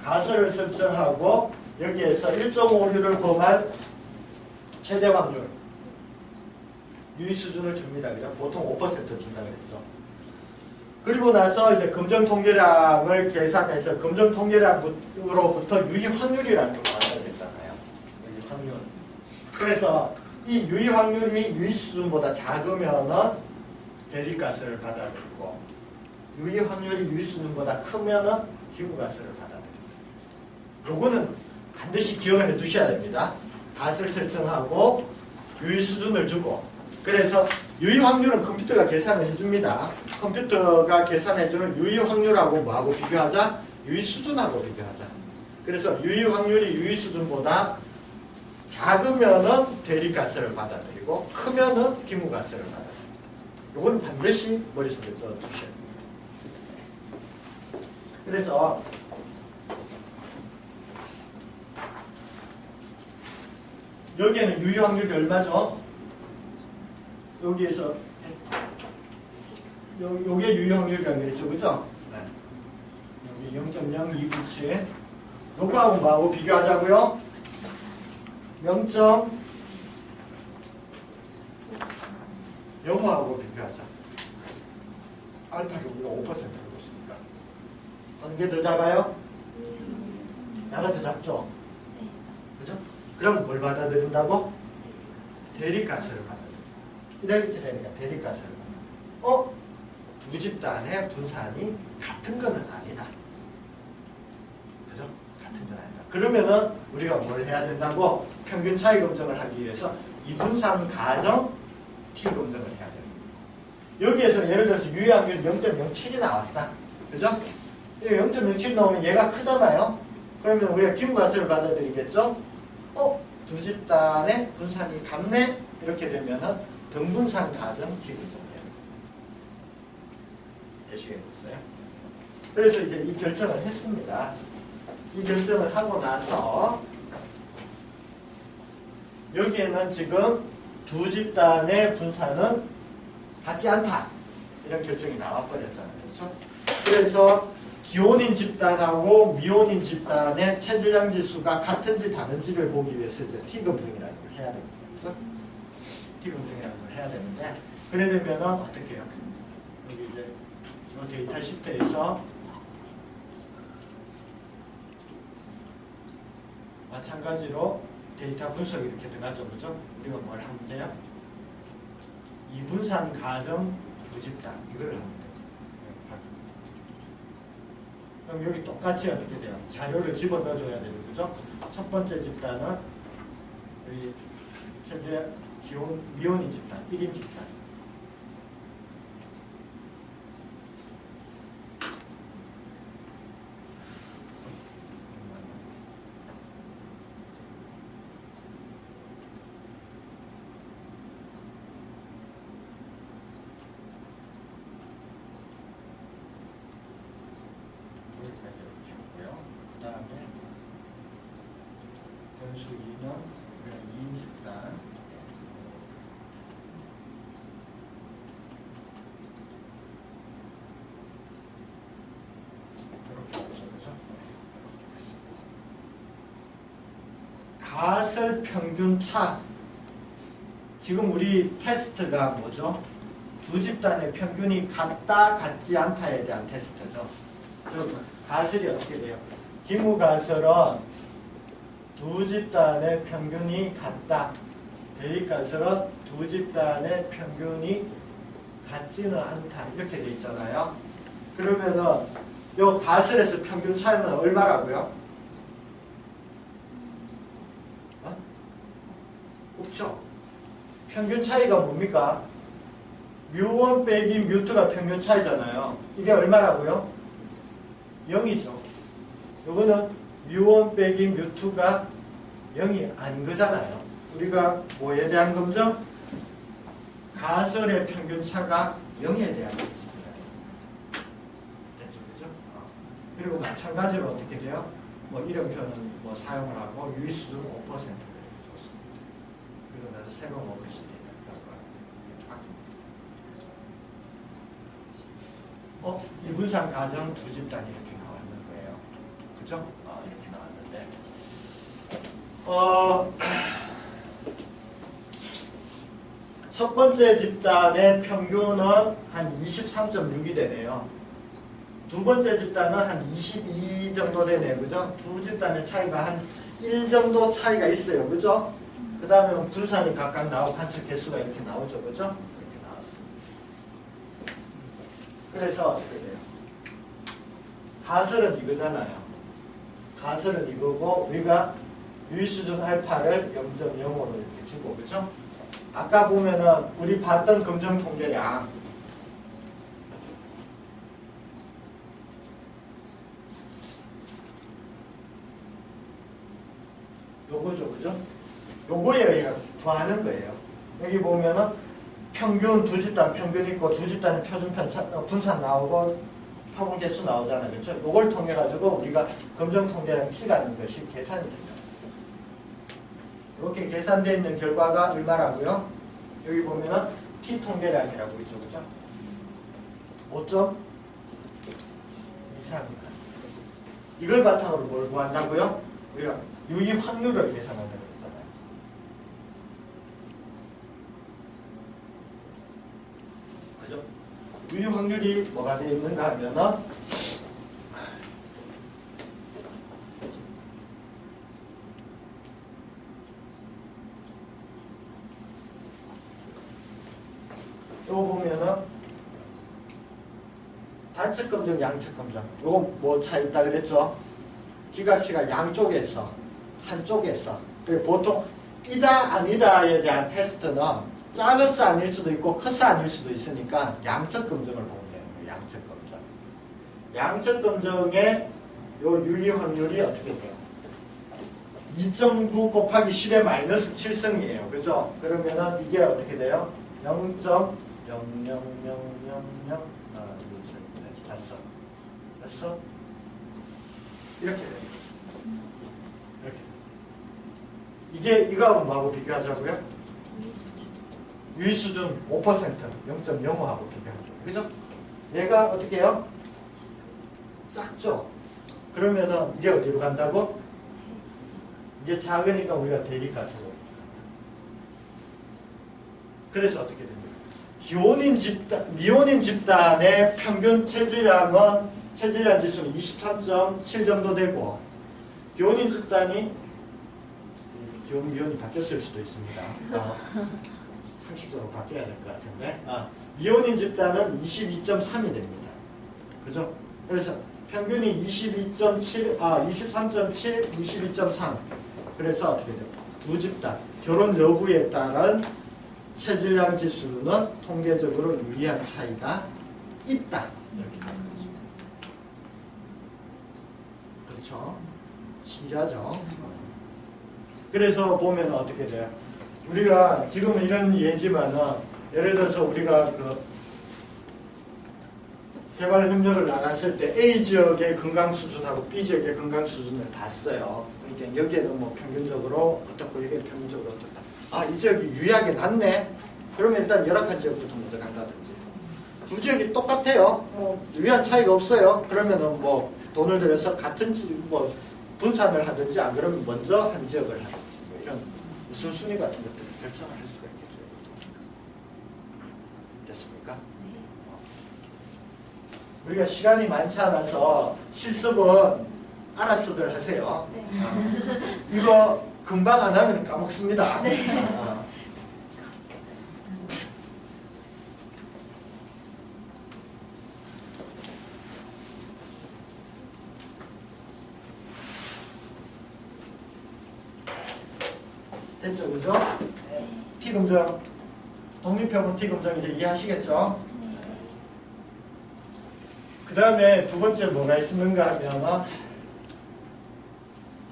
가설을 설정하고 여기에서 1.5류를 범할 최대 확률 유의 수준을 줍니다. 그죠? 보통 5% 준다 그랬죠. 그리고 나서 이제 검정 통계량을 계산해서 검정 통계량으로부터 유의 확률이라는 걸 알아야 됐잖아요. 유의 확률. 그래서 이 유의 확률이 유의 수준보다 작으면은 대립가스를 받아들이고 유의 확률이 유의 수준보다 크면은 기부가스를 받아들입니다. 요거는 반드시 기억을 해 두셔야 됩니다. 값을 설정하고 유의 수준을 주고 그래서 유의 확률은 컴퓨터가 계산해 줍니다. 컴퓨터가 계산해 주는 유의 확률하고 뭐하고 비교하자? 유의 수준하고 비교하자. 그래서 유의 확률이 유의 수준보다 작으면은 대립가스를 받아들이고 크면은 기무가스를 받아들입니다. 이건 반드시 머릿속에 넣어주셔야 됩니다. 그래서 여기에는 유의 확률이 얼마죠? 여기에서 요게 유의 확률이라고 그랬죠, 그죠? 네. 여기 0.0297 요거하고 뭐하고 비교하자고요? 0. 요거하고 비교하자. 알파를 우리가 5%로 줬으니까 어느 게 더 작아요? 나가 더 작죠? 그죠? 그럼 뭘 받아들인다고? 대립가스를 받아들인다. 이렇게 되니까 대립가스를 받아들인다. 두 집단의 분산이 같은 것은 아니다. 그죠? 같은 건 아니다. 그러면은 우리가 뭘 해야 된다고? 평균 차이 검증을 하기 위해서 이분산 가정 T 검증을 해야 됩니다. 여기에서 예를 들어서 유의 확률 0.07이 나왔다. 그죠? 0.07 나오면 얘가 크잖아요. 그러면 우리가 기무가스를 받아들이겠죠? 두 집단의 분산이 같네? 이렇게 되면은 등분산 가정 기분동이에요. 되시겠어요? 그래서 이제 이 결정을 했습니다. 이 결정을 하고 나서 여기에는 지금 두 집단의 분산은 같지 않다. 이런 결정이 나와버렸잖아요. 그렇죠? 그래서 기온인 집단하고 미온인 집단의 체질량 지수가 같은지 다른지를 보기 위해서 이제 T 검증이라는 걸 해야 됩니다. 그래서 T 검증이라는 걸 해야 되는데 그래 되면은 어떻게 해요? 여기 이제 이 데이터 시트에서 마찬가지로 데이터 분석이 이렇게 들어가죠, 그죠? 우리가 뭘 하면 돼요? 이분산 가정 두 집단 이걸 하면 돼요. 그럼 여기 똑같이 어떻게 돼요? 자료를 집어넣어줘야 되죠, 그죠? 첫 번째 집단은 여기 현재 기온 미온인 집단, 1인 집단. 변수 2는 2인 집단 이렇게 하죠, 그죠? 가설 평균차. 지금 우리 테스트가 뭐죠? 두 집단의 평균이 같다, 같지 않다에 대한 테스트죠. 즉 가설이 어떻게 돼요? 기무가설은 두 집단의 평균이 같다. 대립가설은 두 집단의 평균이 같지는 않다. 이렇게 돼 있잖아요. 그러면은 요 가설에서 평균 차이는 얼마라고요? 없죠. 평균 차이가 뭡니까? 뮤1 빼기 뮤2가 평균 차이잖아요. 이게 얼마라고요? 0이죠. 요거는 뮤1 빼기 뮤2가 0이 아닌 거잖아요. 우리가 뭐에 대한 검증? 가설의 평균차가 0에 대한 검증입니다. 됐죠, 그죠? 그리고 마찬가지로 어떻게 돼요? 뭐 이름표는 뭐 사용을 하고 유의 수준은 5%를 이렇게 줬습니다. 그리고 나서 새로운 워크시트에 바뀌입니다. 이분산 가정 두 집단이 이렇게 나왔는 거예요. 그죠? 이렇게 나왔는데 첫 번째 집단의 평균은 한 23.6이 되네요. 두 번째 집단은 한 22 정도 되네요. 그죠? 두 집단의 차이가 한 1 정도 차이가 있어요. 그죠? 그 다음에 분산이 각각 나오고 관측 개수가 이렇게 나오죠. 그죠? 이렇게 나왔습니다. 그래서 어떻게 돼요? 가설은 이거잖아요. 가설은 이거고 우리가 유의수준 알파를 0.05로 이렇게 주고 그죠? 아까 보면은 우리 봤던 검정 통계량 요거죠. 그죠? 요거에 의해 구하는 거예요. 여기 보면은 평균 두 집단 평균 있고 두 집단의 표준 분산 나오고 표본 개수 나오잖아요. 그렇죠? 요걸 통해 가지고 우리가 검정 통계량 T라는 것이 계산이 됩니다. 이렇게 계산되어 있는 결과가 얼마라고요? 여기 보면은 T 통계량이라고 있죠. 그죠? 5.23. 이걸 바탕으로 뭘 구한다고요? 우리가 유의 확률을 계산한다고 했잖아요. 그죠? 유의 확률이 뭐가 되어 있는가 하면은 요거 보면은 단측 검정, 양측 검정. 요거 뭐 차이 있다 그랬죠? 기각시가 양쪽에서 한쪽에서. 그리고 보통 이다 아니다에 대한 테스트는 작아서 아닐 수도 있고 커서 아닐 수도 있으니까 양측 검정을 보면 되는 거예요. 양측 검정. 양측 검정의 요 유의 확률이 어떻게 돼요? 2.9 곱하기 10의 마이너스 7승이에요. 그죠? 그러면은 이게 어떻게 돼요? 0.00000 하나, 둘, 셋, 넷, 다섯. 됐어? 이렇게 돼요. 이렇게. 이게 이거하고 뭐하고 비교하자고요? 유의수준 5%, 0.05하고 비교하죠. 그죠? 얘가 어떻게 해요? 작죠? 그러면은 이게 어디로 간다고? 이게 작으니까 우리가 대립가속으로 간다. 그래서 어떻게 됩니까? 미온인 집단의 평균 체질량은 체질량 지수는 23.7 정도 되고 기온인 집단이 기온 미온이 바뀌었을 수도 있습니다. 상식적으로 바뀌어야 될 것 같은데 미온인 집단은 22.3이 됩니다. 그죠? 그래서 평균이 23.7, 22.3. 그래서 어떻게 돼요? 두 집단 결혼 여부에 따른 체질량 지수는 통계적으로 유의한 차이가 있다. 이렇게 되는 거죠. 그렇죠? 신기하죠? 그래서 보면 어떻게 돼요? 우리가 지금은 이런 예지만은 예를 들어서 우리가 그 개발협력을 나갔을 때 A 지역의 건강 수준하고 B 지역의 건강 수준을 봤어요. 그러니까 여기에는 뭐 평균적으로 어떻고 여기는 평균적으로 어떻다. 이 지역이 유의하게 낮네? 그러면 일단 열악한 지역부터 먼저 간다든지. 두 지역이 똑같아요. 유의한 차이가 없어요. 그러면은 뭐 돈을 들여서 같은 뭐 분산을 하든지 안 그러면 먼저 한 지역을 하든지 뭐 이런 우선순위 같은 것들을 결정을 할 수가 있겠죠. 됐습니까? 우리가 시간이 많지 않아서 실습은 알아서들 하세요.
네.
이거 금방 안 하면 까먹습니다.
네.
됐죠, 그죠? 네. T검정, 독립표본 T검정 이제 이해하시겠죠?
네.
그 다음에 두 번째 뭐가 있었는가 하면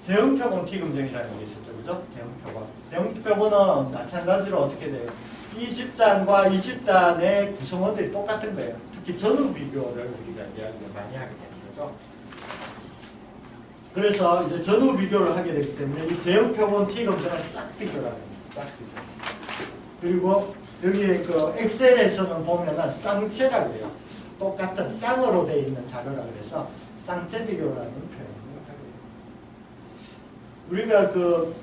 대응표본 T검정이라는 게 있었죠, 그죠? 대응표본. 대응표본은 마찬가지로 어떻게 돼요? 이 집단과 이 집단의 구성원들이 똑같은 거예요. 특히 전후 비교를 우리가 이야기를 많이 하게 되는 거죠. 그래서 이제 전후 비교를 하게 되기 때문에 이 대응표본 T검정을 짝 비교를 하는 거예요. 짝 비교. 그리고 여기 그 엑셀에서는 보면은 쌍체라고 해요. 똑같은 쌍으로 되어 있는 자료라 그래서 쌍체 비교라는 표현을 하게 돼요. 우리가 그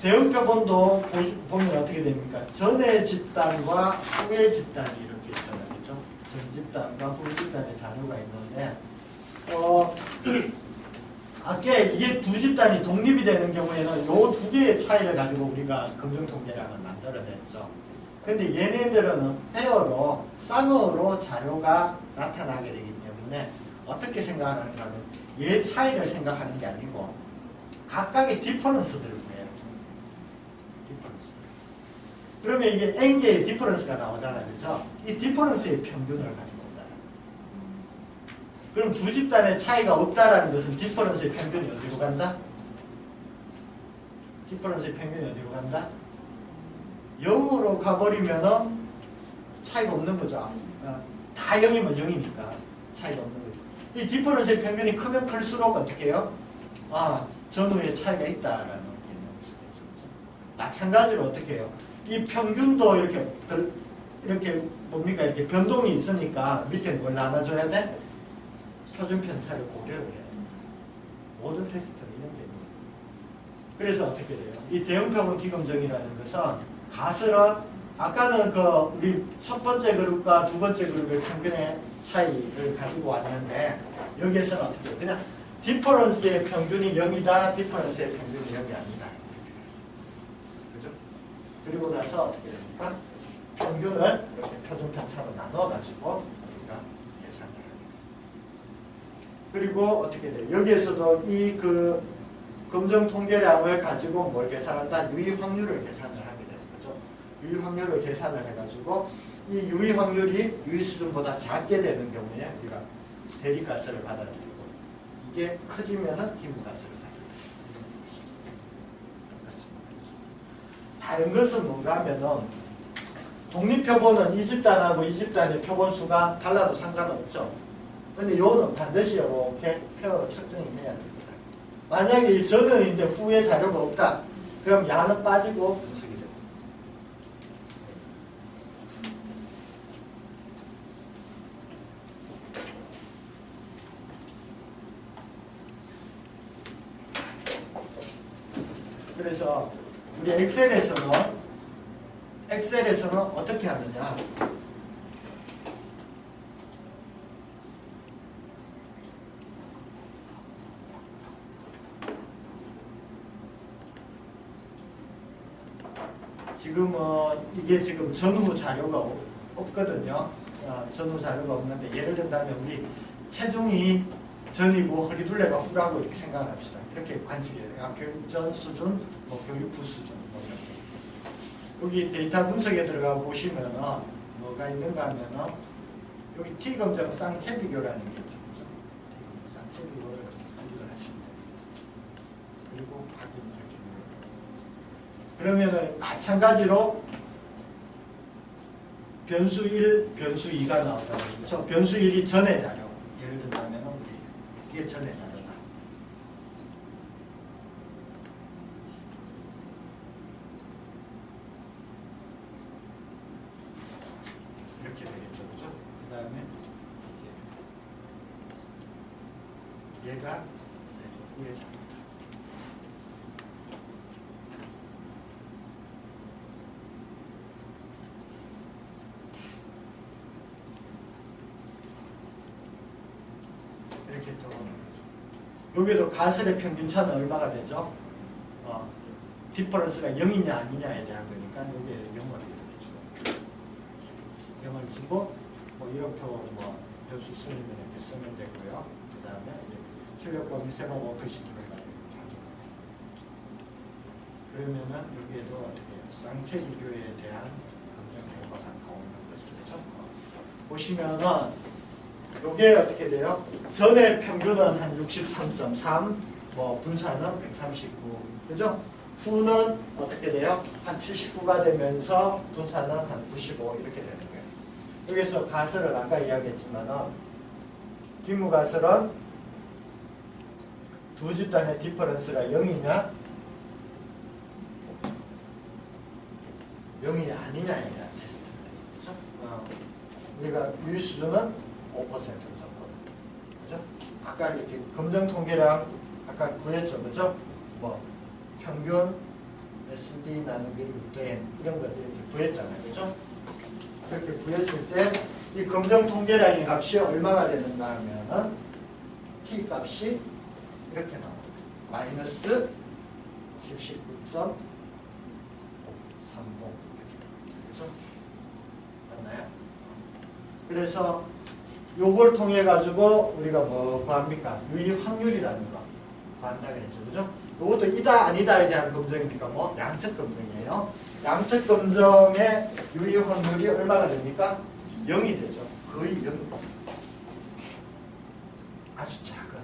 대응표본도 보면 어떻게 됩니까? 전의 집단과 후의 집단이 이렇게 있잖아요. 그죠? 전 집단과 후 집단의 자료가 있는데 아까 이게 두 집단이 독립이 되는 경우에는 요 두 개의 차이를 가지고 우리가 검정통계량을 만들어냈죠. 근데 얘네들은 페어로 쌍으로 자료가 나타나게 되기 때문에 어떻게 생각하는가 하면 얘 차이를 생각하는 게 아니고 각각의 디퍼런스들을 구해요. 디퍼런스. 그러면 이게 n개의 디퍼런스가 나오잖아요. 그렇죠? 이 디퍼런스의 평균을 가지고 온다는. 그럼 두 집단의 차이가 없다라는 것은 디퍼런스의 평균이 어디로 간다? 디퍼런스의 평균이 어디로 간다? 0으로 가버리면은 차이가 없는 거죠. 다 0이면 0이니까 차이가 없는 거죠. 이 디퍼런스의 평균이 크면 클수록 어떻게 해요? 전후에 차이가 있다라는 게 있는 거죠. 마찬가지로 어떻게 해요? 이 평균도 이렇게 뭡니까? 이렇게 변동이 있으니까 밑에 뭘 나눠줘야 돼? 표준 편차를 고려를 해야 돼. 모든 테스트는 이런 게 있는 거예요. 그래서 어떻게 돼요? 이 대응표본 기검정이라는 것은 가설은 아까는 우리 첫 번째 그룹과 두 번째 그룹의 평균의 차이를 가지고 왔는데 여기에서는 어떻게 해요? 그냥 디퍼런스의 평균이 0이다. 디퍼런스의 평균이 0이 아니다. 그죠? 그리고 나서 어떻게 됩니까? 평균을 이렇게 표준 편차로 나눠가지고 우리가 계산을 합니다. 그리고 어떻게 돼요? 여기에서도 이 검정 통계량을 가지고 뭘 계산한다? 유의 확률을 계산을 하게 되는 거죠. 유의 확률을 계산을 해가지고 이 유의 확률이 유의 수준보다 작게 되는 경우에 우리가 대리가스를 받아들이고 이게 커지면은 기무가스를 받아들입니다. 다른 것은 뭔가 하면은 독립표본은 이 집단하고 이 집단의 표본 수가 달라도 상관없죠. 근데 요는 반드시 이렇게 페어로 측정이 해야 됩니다. 만약에 저는 이제 후에 자료가 없다. 그럼 양은 빠지고 분석이 됩니다. 그래서 우리 엑셀에서는 어떻게 하느냐? 지금은 이게 지금 전후 자료가 없거든요. 전후 자료가 없는데 예를 들자면 우리 체중이 전이고 허리둘레가 후라고 이렇게 생각합시다. 이렇게 관측해요. 교육 전 수준, 교육 후 수준 이렇게. 여기 데이터 분석에 들어가 보시면은 뭐가 있는가 하면은 여기 T 검정 쌍체 비교라는 게 있죠. 쌍체 비교를 클릭을 하시면 돼요. 그리고 확인 이렇게. 그러면은 마찬가지로 변수 1, 변수 2가 나오잖아요. 그렇죠? 변수 1이 전의 자료. 예를 들자면 이게 전의 자료다. 이렇게 되겠죠. 그죠? 그 다음에 얘가 후의 자료. 이렇게 들어오는 거죠. 여기도 가설의 평균차는 얼마가 되죠? 디퍼런스가 0이냐 아니냐에 대한 거니까 여기에 0을 이렇게 주고 0을 주고 이런 표 변수 쓰려면 이렇게 쓰면 되고요. 그 다음에 출력 범위 세번 워크시트를 가지고 그러면은 여기에도 어떻게 해요? 쌍체 비교에 대한 검정 결과가 나오는 거죠. 그렇죠? 보시면은 요게 어떻게 돼요? 전의 평균은 한 63.3, 분산은 139, 그죠? 후는 어떻게 돼요? 한 79가 되면서 분산은 한 95 이렇게 되는 거예요. 여기서 가설을 아까 이야기했지만은 기무가설은 두 집단의 디퍼런스가 0이냐 0이 아니냐에 대한 테스트입니다. 그렇죠? 우리가 유의 수준은 5% 정도. 그죠? 아까 이렇게 검정 통계량 아까 구했죠. 그죠? 평균 SD 나누기 루트N 이런 것들 이렇게 구했잖아요. 그죠? 그렇게 구했을 때 이 검정 통계량의 값이 얼마가 되는가 하면은 T 값이 이렇게 나옵니다. 마이너스 79.30 그렇죠? 맞나요? 그래서 요걸 통해 가지고 우리가 뭐 구합니까? 유입 확률이라는 거 구한다 그랬죠. 그죠? 요것도 이다 아니다에 대한 검정이니까 뭐 양측 검정이에요. 양측 검정의 유입 확률이 얼마가 됩니까? 0이 되죠. 거의 0. 아주 작은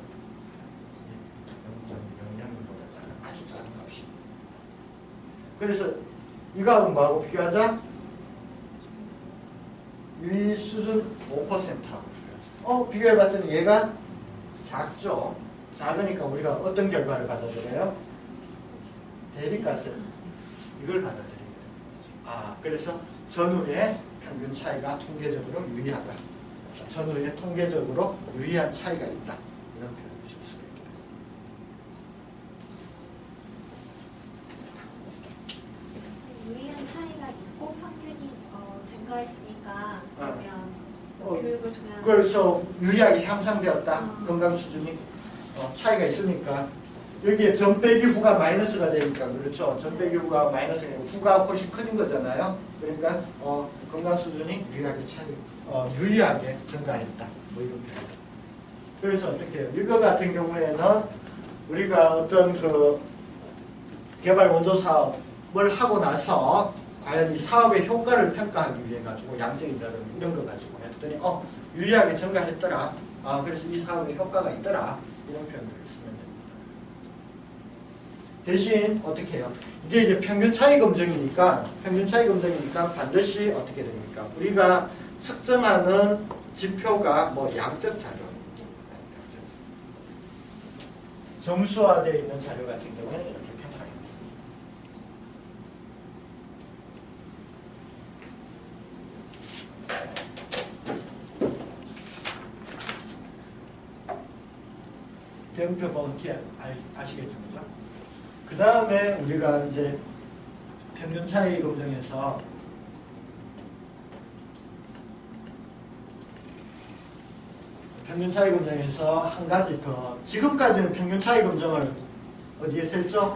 0.00보다 작은 아주 작은 값이. 그래서 이 값은 뭐하고 비교하자? 유입 수준 5%하고 비교해봤더니 얘가 작죠. 작으니까 우리가 어떤 결과를 받아들여요? 대비값을 이걸 받아들이게 됩니다. 그래서 전후의 평균 차이가 통계적으로 유의하다. 전후에 통계적으로 유의한 차이가 있다. 이런 표현을 쓸 수가 있습니다.
유의한 차이가 있고 평균이 증가했으니까 그러면 교육을 통한
그래서 유의하게 향상되었다. 건강 수준이 차이가 있으니까 여기에 전 빼기 후가 마이너스가 되니까 그렇죠. 전 빼기 후가 마이너스가 되니까 후가 훨씬 커진 거잖아요. 그러니까 건강 수준이 유의하게 증가했다. 뭐 이런 표현. 그래서 어떻게 해요? 이거 같은 경우에는 우리가 어떤 그 개발 원조 사업을 하고 나서 과연 이 사업의 효과를 평가하기 위해 가지고 양적인 자료 이런 거 가지고 했더니 유의하게 증가했더라. 그래서 이 사업의 효과가 있더라. 이런 표현들을 쓰면 됩니다. 대신 어떻게 해요? 이게 이제 평균 차이 검정이니까 반드시 어떻게 됩니까? 우리가 측정하는 지표가 뭐 양적 자료, 점수화되어 있는 자료 같은 경우에는 이렇게 평가합니다. 대응표 보면 아시겠죠, 그죠? 그 다음에 우리가 이제 평균 차이 검정에서 한 가지 더, 지금까지는 평균 차이 검정을 어디에서 했죠?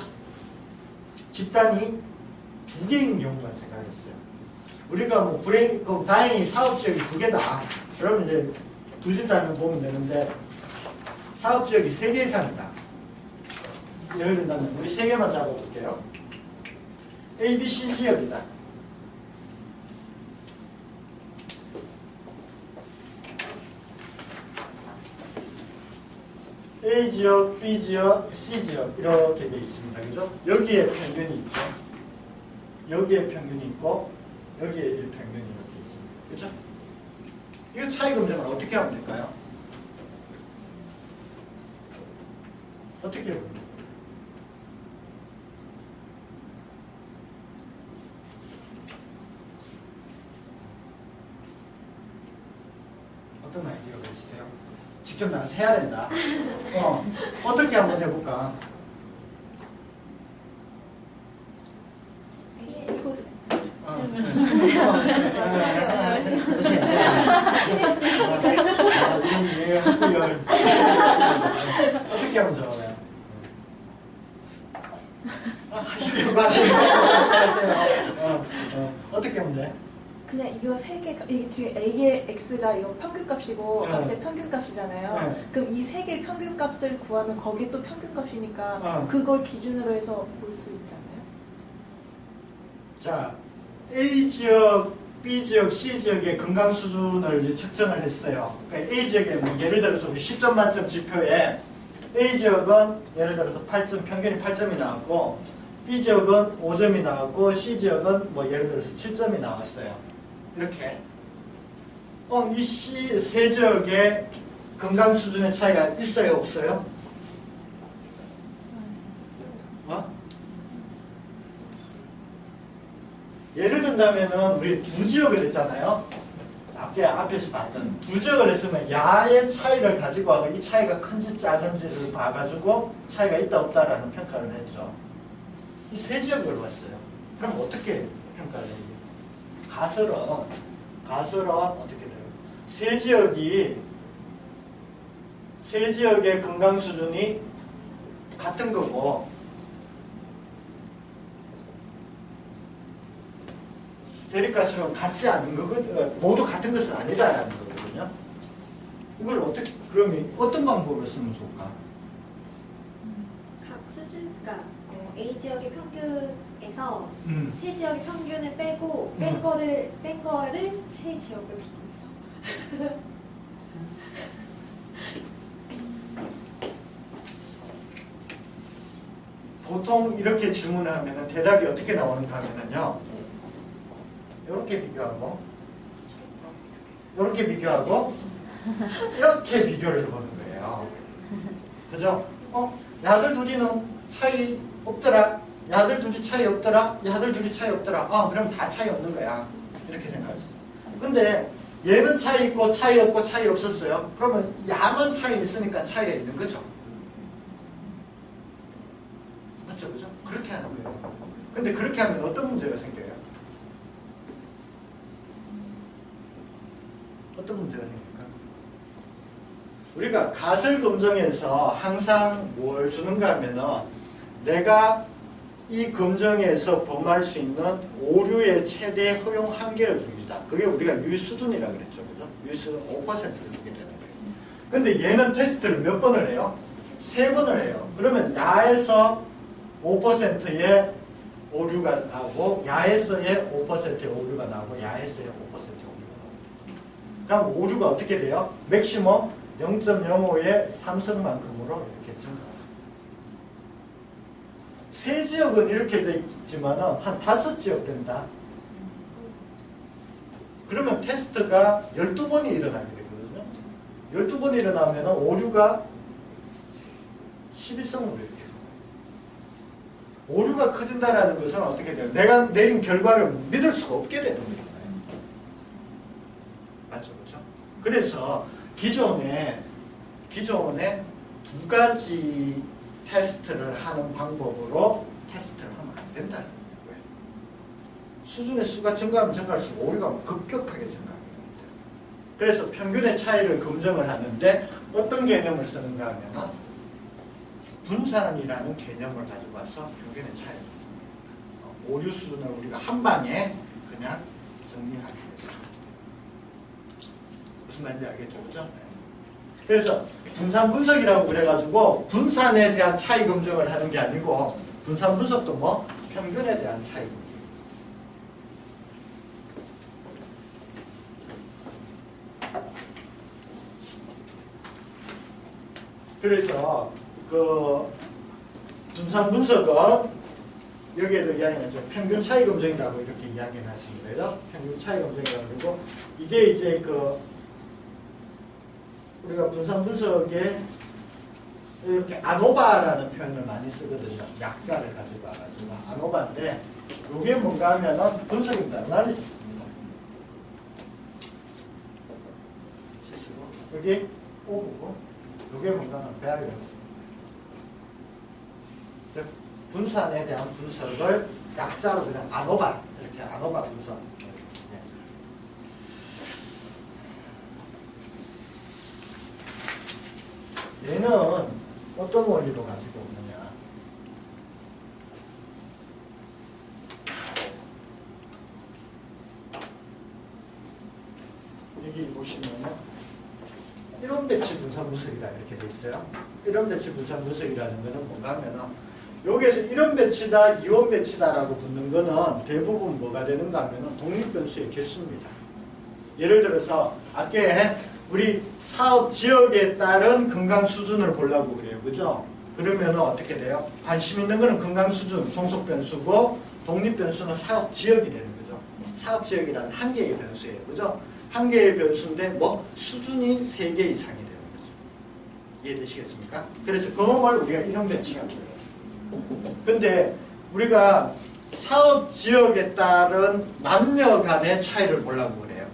집단이 두 개인 경우만 생각했어요. 우리가 뭐 다행히 사업지역이 두 개다. 그러면 이제 두 집단을 보면 되는데 사업지역이 3개 이상이다. 예를 들면 우리 3개만 잡아볼게요. A, B, C 지역이다. A 지역, B 지역, C 지역 이렇게 되어 있습니다. 그죠? 여기에 평균이 있죠. 여기에 평균이 있고 여기에 평균이 이렇게 있습니다. 그죠? 이 차이 검정을 어떻게 하면 될까요? 어떻게 해요? 어떤 아이디어가 있으세요? 직접 나가서 해야 된다. 어떻게 한번 해볼까? 어떻게 하면 좋아요? 하시려고 하세요. 어떻게 하면 돼?
그냥 이거 세 개, 지금 A의 X가 이거 평균값이고 각자 평균값이잖아요. 그럼 이 세 개 평균값을 구하면 거기에 또 평균값이니까 그걸 기준으로 해서 볼 수 있잖아요.
자, A 지역, B 지역, C 지역의 건강 수준을 이제 측정을 했어요. 그러니까 A 지역에 뭐 예를 들어서 우리 10점 만점 지표에 A 지역은 예를 들어서 8점, 평균이 8점이 나왔고 B 지역은 5점이 나왔고 C 지역은 뭐 예를 들어서 7점이 나왔어요. 이렇게 이 C 세 지역의 건강 수준의 차이가 있어요, 없어요? 예를 든다면은 우리 두 지역을 했잖아요. 앞에서 봤던 두 지역을 했으면 야의 차이를 가지고 와서 이 차이가 큰지 작은지를 봐가지고 차이가 있다 없다라는 평가를 했죠. 이 세 지역을 봤어요. 그럼 어떻게 평가를 해요? 가설은 어떻게 돼요? 세 지역의 건강 수준이 같은 거고 대립가스는 같지 않은 거거든. 모두 같은 것은 아니다라는 거거든요. 이걸 어떻게 그러면 어떤 방법으로 쓰면 좋을까?
각 수준, 그러니까 A 지역의 평균에서 세 지역의 평균을 빼고 뺀 거를 세 지역을 비교해서.
보통 이렇게 질문을 하면은 대답이 어떻게 나오는가 하면은요. 이렇게 비교하고 이렇게 비교하고 이렇게 비교를 해보는 거예요. 그죠? 야들 둘이는 차이 없더라. 야들 둘이 차이 없더라. 야들 둘이 차이 없더라. 그럼 다 차이 없는 거야. 이렇게 생각하시죠. 근데 얘는 차이 있고 차이 없고 차이 없었어요. 그러면 야만 차이 있으니까 차이가 있는 거죠. 맞죠? 그죠? 그렇게 하는 거예요. 근데 그렇게 하면 어떤 문제가 생겨요? 어떤 문제가 생길까? 우리가 가설 검정에서 항상 뭘 주는가 하면은 내가 이 검정에서 범할 수 있는 오류의 최대 허용 한계를 줍니다. 그게 우리가 유수준이라고 그랬죠. 그죠? 유수준 5%를 주게 되는 거예요. 근데 얘는 테스트를 몇 번을 해요? 3번을 해요. 그러면 야에서 5%의 오류가 나오고 야에서의 5%의 오류가 나오고 야에서의 5%의 오류가 나오고 그럼 오류가 어떻게 돼요? 맥시멈 0.05의 3승만큼으로 이렇게 증가합니다. 세 지역은 이렇게 돼 있지만 한 5지역 된다. 그러면 테스트가 12번이 일어나게 되거든요. 12번이 일어나면 오류가 11성으로 이렇게 돼요. 오류가 커진다는 것은 어떻게 돼요? 내가 내린 결과를 믿을 수가 없게 되는 거예요. 맞죠? 그렇죠? 그래서 기존에 두 가지 테스트를 하는 방법으로 테스트를 하면 안 된다는 거예요. 수준의 수가 증가하면 증가할수록 오류가 급격하게 증가합니다. 그래서 평균의 차이를 검증을 하는데 어떤 개념을 쓰는가 하면 분산이라는 개념을 가지고 와서 평균의 차이, 오류 수준을 우리가 한 방에 그냥 정리하게 됩니다. 무슨 말인지 알겠죠? 그죠? 그래서 분산 분석이라고 그래가지고 분산에 대한 차이 검증을 하는 게 아니고 분산 분석도 뭐 평균에 대한 차이 검증. 그래서 그 분산 분석은 여기에도 이야기하죠. 평균 차이 검증이라고 이렇게 이야기해놨습니다. 평균 차이 검증이라고 그러고 이게 이제 우리가 분산 분석에 이렇게 아노바라는 표현을 많이 쓰거든요. 약자를 가지고 와가지고 아노바인데 이게 뭔가 하면은 분석입니다. 아나리시스입니다. 여기 오브고 이게 뭔가 하면 베리언스입니다. 즉 분산에 대한 분석을 약자로 그냥 아노바 이렇게 아노바 분석. 얘는 어떤 원리로 가지고 오느냐. 여기 보시면은 1원 배치 분산 분석이다 이렇게 돼 있어요. 1원 배치 분산 분석이라는 거는 뭔가 하면은 여기에서 1원 배치다, 2원 배치다라고 붙는 거는 대부분 뭐가 되는가 하면은 독립변수의 개수입니다. 예를 들어서 아까 우리 사업 지역에 따른 건강 수준을 보려고 그래요. 그죠? 그러면 어떻게 돼요? 관심 있는 거는 건강 수준, 종속 변수고 독립 변수는 사업 지역이 되는 거죠. 사업 지역이라는 한 개의 변수예요. 그죠? 한 개의 변수인데 뭐 수준이 3개 이상이 되는 거죠. 이해되시겠습니까? 그래서 그놈을 우리가 이런 배치가 돼요. 근데 우리가 사업 지역에 따른 남녀 간의 차이를 보려고 그래요.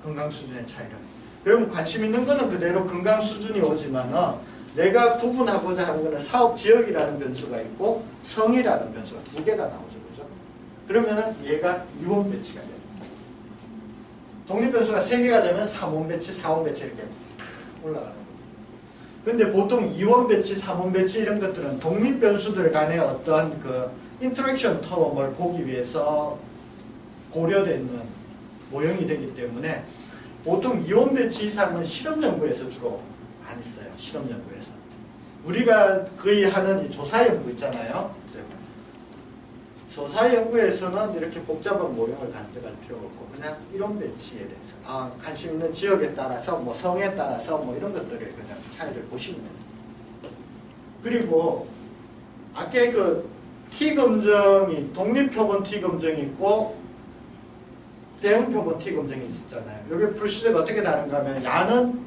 건강 수준의 차이를. 그러면 관심 있는 거는 그대로 건강 수준이 오지만은 내가 구분하고자 하는 거는 사업 지역이라는 변수가 있고 성이라는 변수가 2개가 나오죠. 그죠? 그러면은 얘가 2원 배치가 됩니다. 독립 변수가 3개가 되면 3원 배치, 4원 배치 이렇게 올라가는 겁니다. 근데 보통 2원 배치, 3원 배치 이런 것들은 독립 변수들 간의 어떤 그 인터랙션 텀을 보기 위해서 고려되는 모형이 되기 때문에 보통 2원 배치 이상은 실험 연구에서 주로 많이 써요. 실험 연구에서. 우리가 거의 하는 이 조사 연구 있잖아요. 조사 연구에서는 이렇게 복잡한 모형을 간섭할 필요가 없고 그냥 이론 배치에 대해서 관심 있는 지역에 따라서 뭐 성에 따라서 뭐 이런 것들을 그냥 차이를 보시면 됩니다. 그리고 아까 그 T 검정이 독립표본 T 검정이 있고 대응표본 T 검정이 있었잖아요. 여기 프로시저가 어떻게 다른가 하면 야는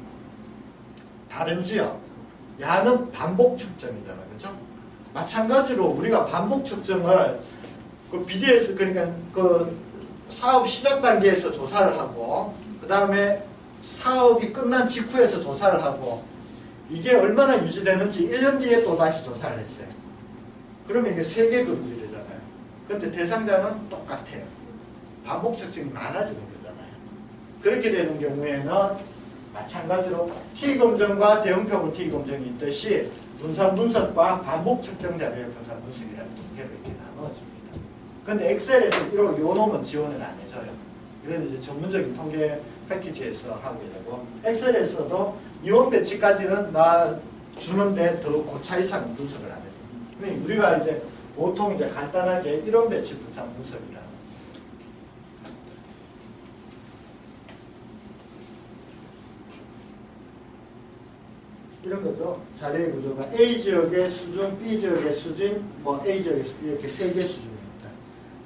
다른 지역, 야는 반복 측정이잖아, 그죠? 마찬가지로 우리가 반복 측정을 그 BDS 그러니까 그 사업 시작 단계에서 조사를 하고 그 다음에 사업이 끝난 직후에서 조사를 하고 이게 얼마나 유지되는지 1년 뒤에 또 다시 조사를 했어요. 그러면 이게 3개 검증이 되잖아요. 근데 대상자는 똑같아요. 반복 측정이 많아지는 거잖아요. 그렇게 되는 경우에는 마찬가지로 T 검정과 대응표본 T 검정이 있듯이 분산 분석과 반복 측정 자료의 분산 분석이라는 두 개로 이렇게 나눠집니다. 근데 엑셀에서 이런 요 놈은 지원을 안 해줘요. 이건 이제 전문적인 통계 패키지에서 하게 되고 엑셀에서도 이원 배치까지는 나 주는데 더 고차 이상 분석을 안 해요. 그러니까 우리가 이제 보통 이제 간단하게 이원 배치 분산 분석이라. 이런 거죠. 자료의 구조가 A 지역의 수준, B 지역의 수준, 뭐 A 지역의 수준 이렇게 3개 수준이 있다.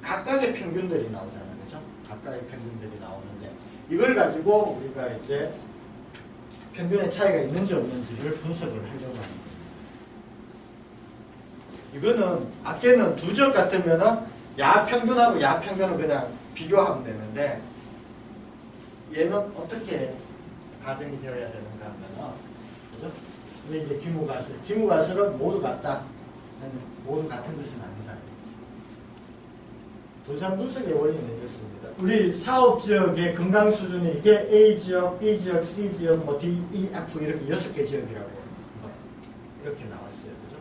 각각의 평균들이 나오잖아요, 그죠? 각각의 평균들이 나오는데 이걸 가지고 우리가 이제 평균의 차이가 있는지 없는지를 분석을 하려고 합니다. 이거는 아까는 두 지역 같으면은 야 평균하고 야 평균을 그냥 비교하면 되는데 얘는 어떻게 가정이 되어야 되는가 하면은 그죠? 근데 이제 기무가설은 모두 같다. 모두 같은 것은 아니다. 분산 분석의 원리는 이렇습니다. 우리 사업 지역의 건강 수준이 이게 A 지역, B 지역, C 지역, 뭐 D, E, F 이렇게 6개 지역이라고 이렇게 나왔어요. 그죠?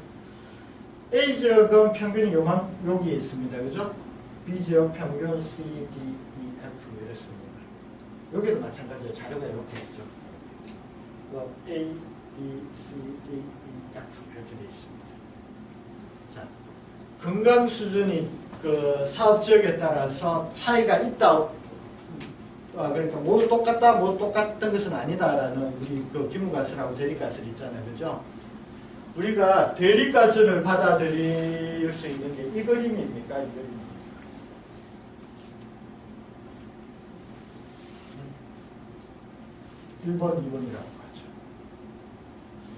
A 지역은 평균이 여기에 있습니다. 그죠? B 지역 평균 C, D, E, F 이렇습니다. 여기도 마찬가지로 자료가 이렇게 있죠. A, B, C, D, E, F 이렇게 되어 있습니다. 자, 건강 수준이 그 사업 지역에 따라서 차이가 있다. 그러니까 모두 똑같다, 모두 똑같은 것은 아니다라는 우리 그 기무가설하고 대립가설이 있잖아요, 그죠? 우리가 대립가설을 받아들일 수 있는 게 이 그림입니까, 이 그림? 1번, 2번이라고 하죠.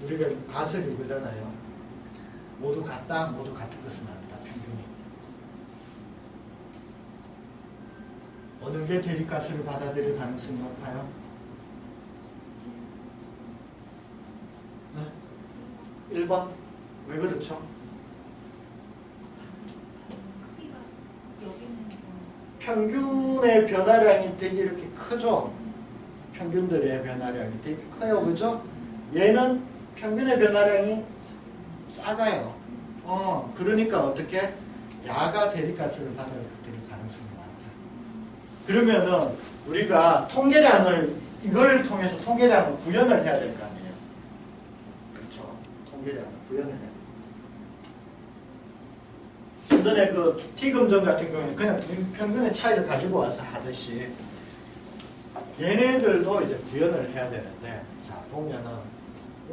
우리가 가설이 이거잖아요. 모두 같다, 모두 같은 것은 아니다, 평균이. 어느 게 대립가설을 받아들일 가능성이 높아요? 네? 1번? 왜 그렇죠? 평균의 변화량이 되게 이렇게 크죠? 평균들의 변화량이 되게 커요, 그죠? 얘는 평균의 변화량이 작아요. 그러니까 어떻게? 야가 대립가설을 받아들일 가능성이 많다. 그러면은 우리가 통계량을 이걸 통해서 통계량을 구현을 해야 될 거 아니에요. 그렇죠? 통계량을 구현을 해야 돼요. 전에 그 T검정 같은 경우는 그냥 평균의 차이를 가지고 와서 하듯이 얘네들도 이제 구현을 해야 되는데 자 보면은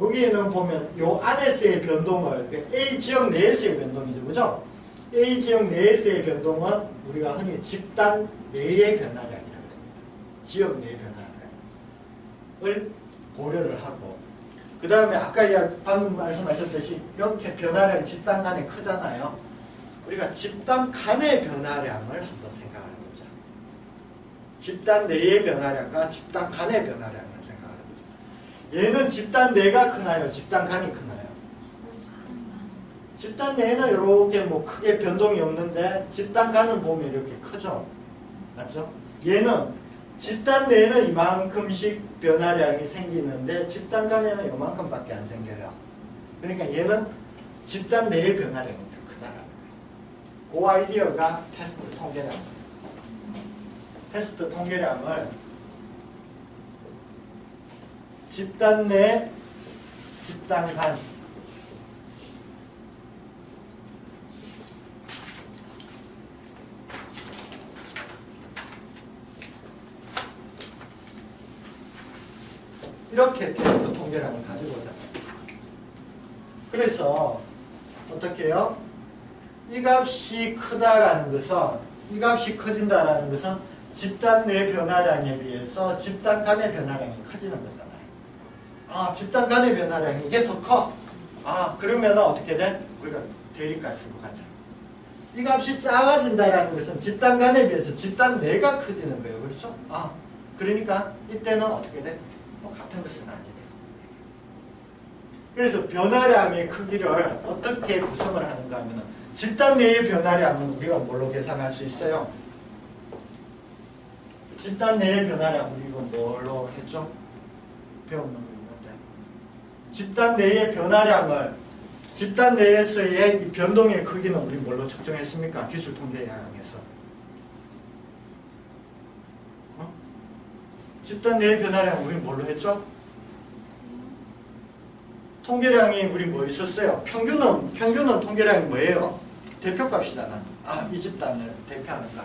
여기에는 보면 요 안에서의 변동을 A 지역 내에서의 변동이죠, 그죠? A 지역 내에서의 변동은 우리가 흔히 집단 내의 변화량이라고 합니다. 지역 내의 변화량을 고려를 하고 그 다음에 아까 방금 말씀하셨듯이 이렇게 변화량이 집단 간에 크잖아요. 우리가 집단 간의 변화량을 한번 생각을 해보자. 집단 내의 변화량과 집단 간의 변화량을 생각을 해보자. 얘는 집단 내가 크나요? 집단 간이 크나요? 집단 내는 이렇게 뭐 크게 변동이 없는데 집단 간은 보면 이렇게 크죠? 맞죠? 얘는 집단 내에는 이만큼씩 변화량이 생기는데 집단 간에는 이만큼밖에 안 생겨요. 그러니까 얘는 집단 내의 변화량이 더 크다라는 거예요. 그 아이디어가 테스트 통계량입니다. 테스트 통계량을 집단 내, 집단 간 이렇게 테스트 통계량을 가지고 오잖아요. 그래서 어떻게 해요? 이 값이 크다라는 것은 이 값이 커진다라는 것은 집단 내 변화량에 비해서 집단 간의 변화량이 커지는 거잖아요. 아, 집단 간의 변화량이 이게 더 커. 아, 그러면 어떻게 돼? 우리가 대립값으로 가자. 이 값이 작아진다라는 것은 집단 간에 비해서 집단 내가 커지는 거예요. 그렇죠? 아, 그러니까 이때는 어떻게 돼? 같은 것은 아니다. 그래서 변화량의 크기를 어떻게 구성을 하는가 하면 집단 내의 변화량은 우리가 뭘로 계산할 수 있어요? 집단 내의 변화량 우리가 뭘로 했죠? 배웠는 거 있는데 집단 내의 변화량을 집단 내에서의 이 변동의 크기는 우리 뭘로 측정했습니까? 기술 통계량에서 집단 내의 변화량 우리 뭘로 했죠? 통계량이 우리 뭐 있었어요? 평균은 통계량이 뭐예요? 대표값이잖아. 아, 이 집단을 대표하는 값.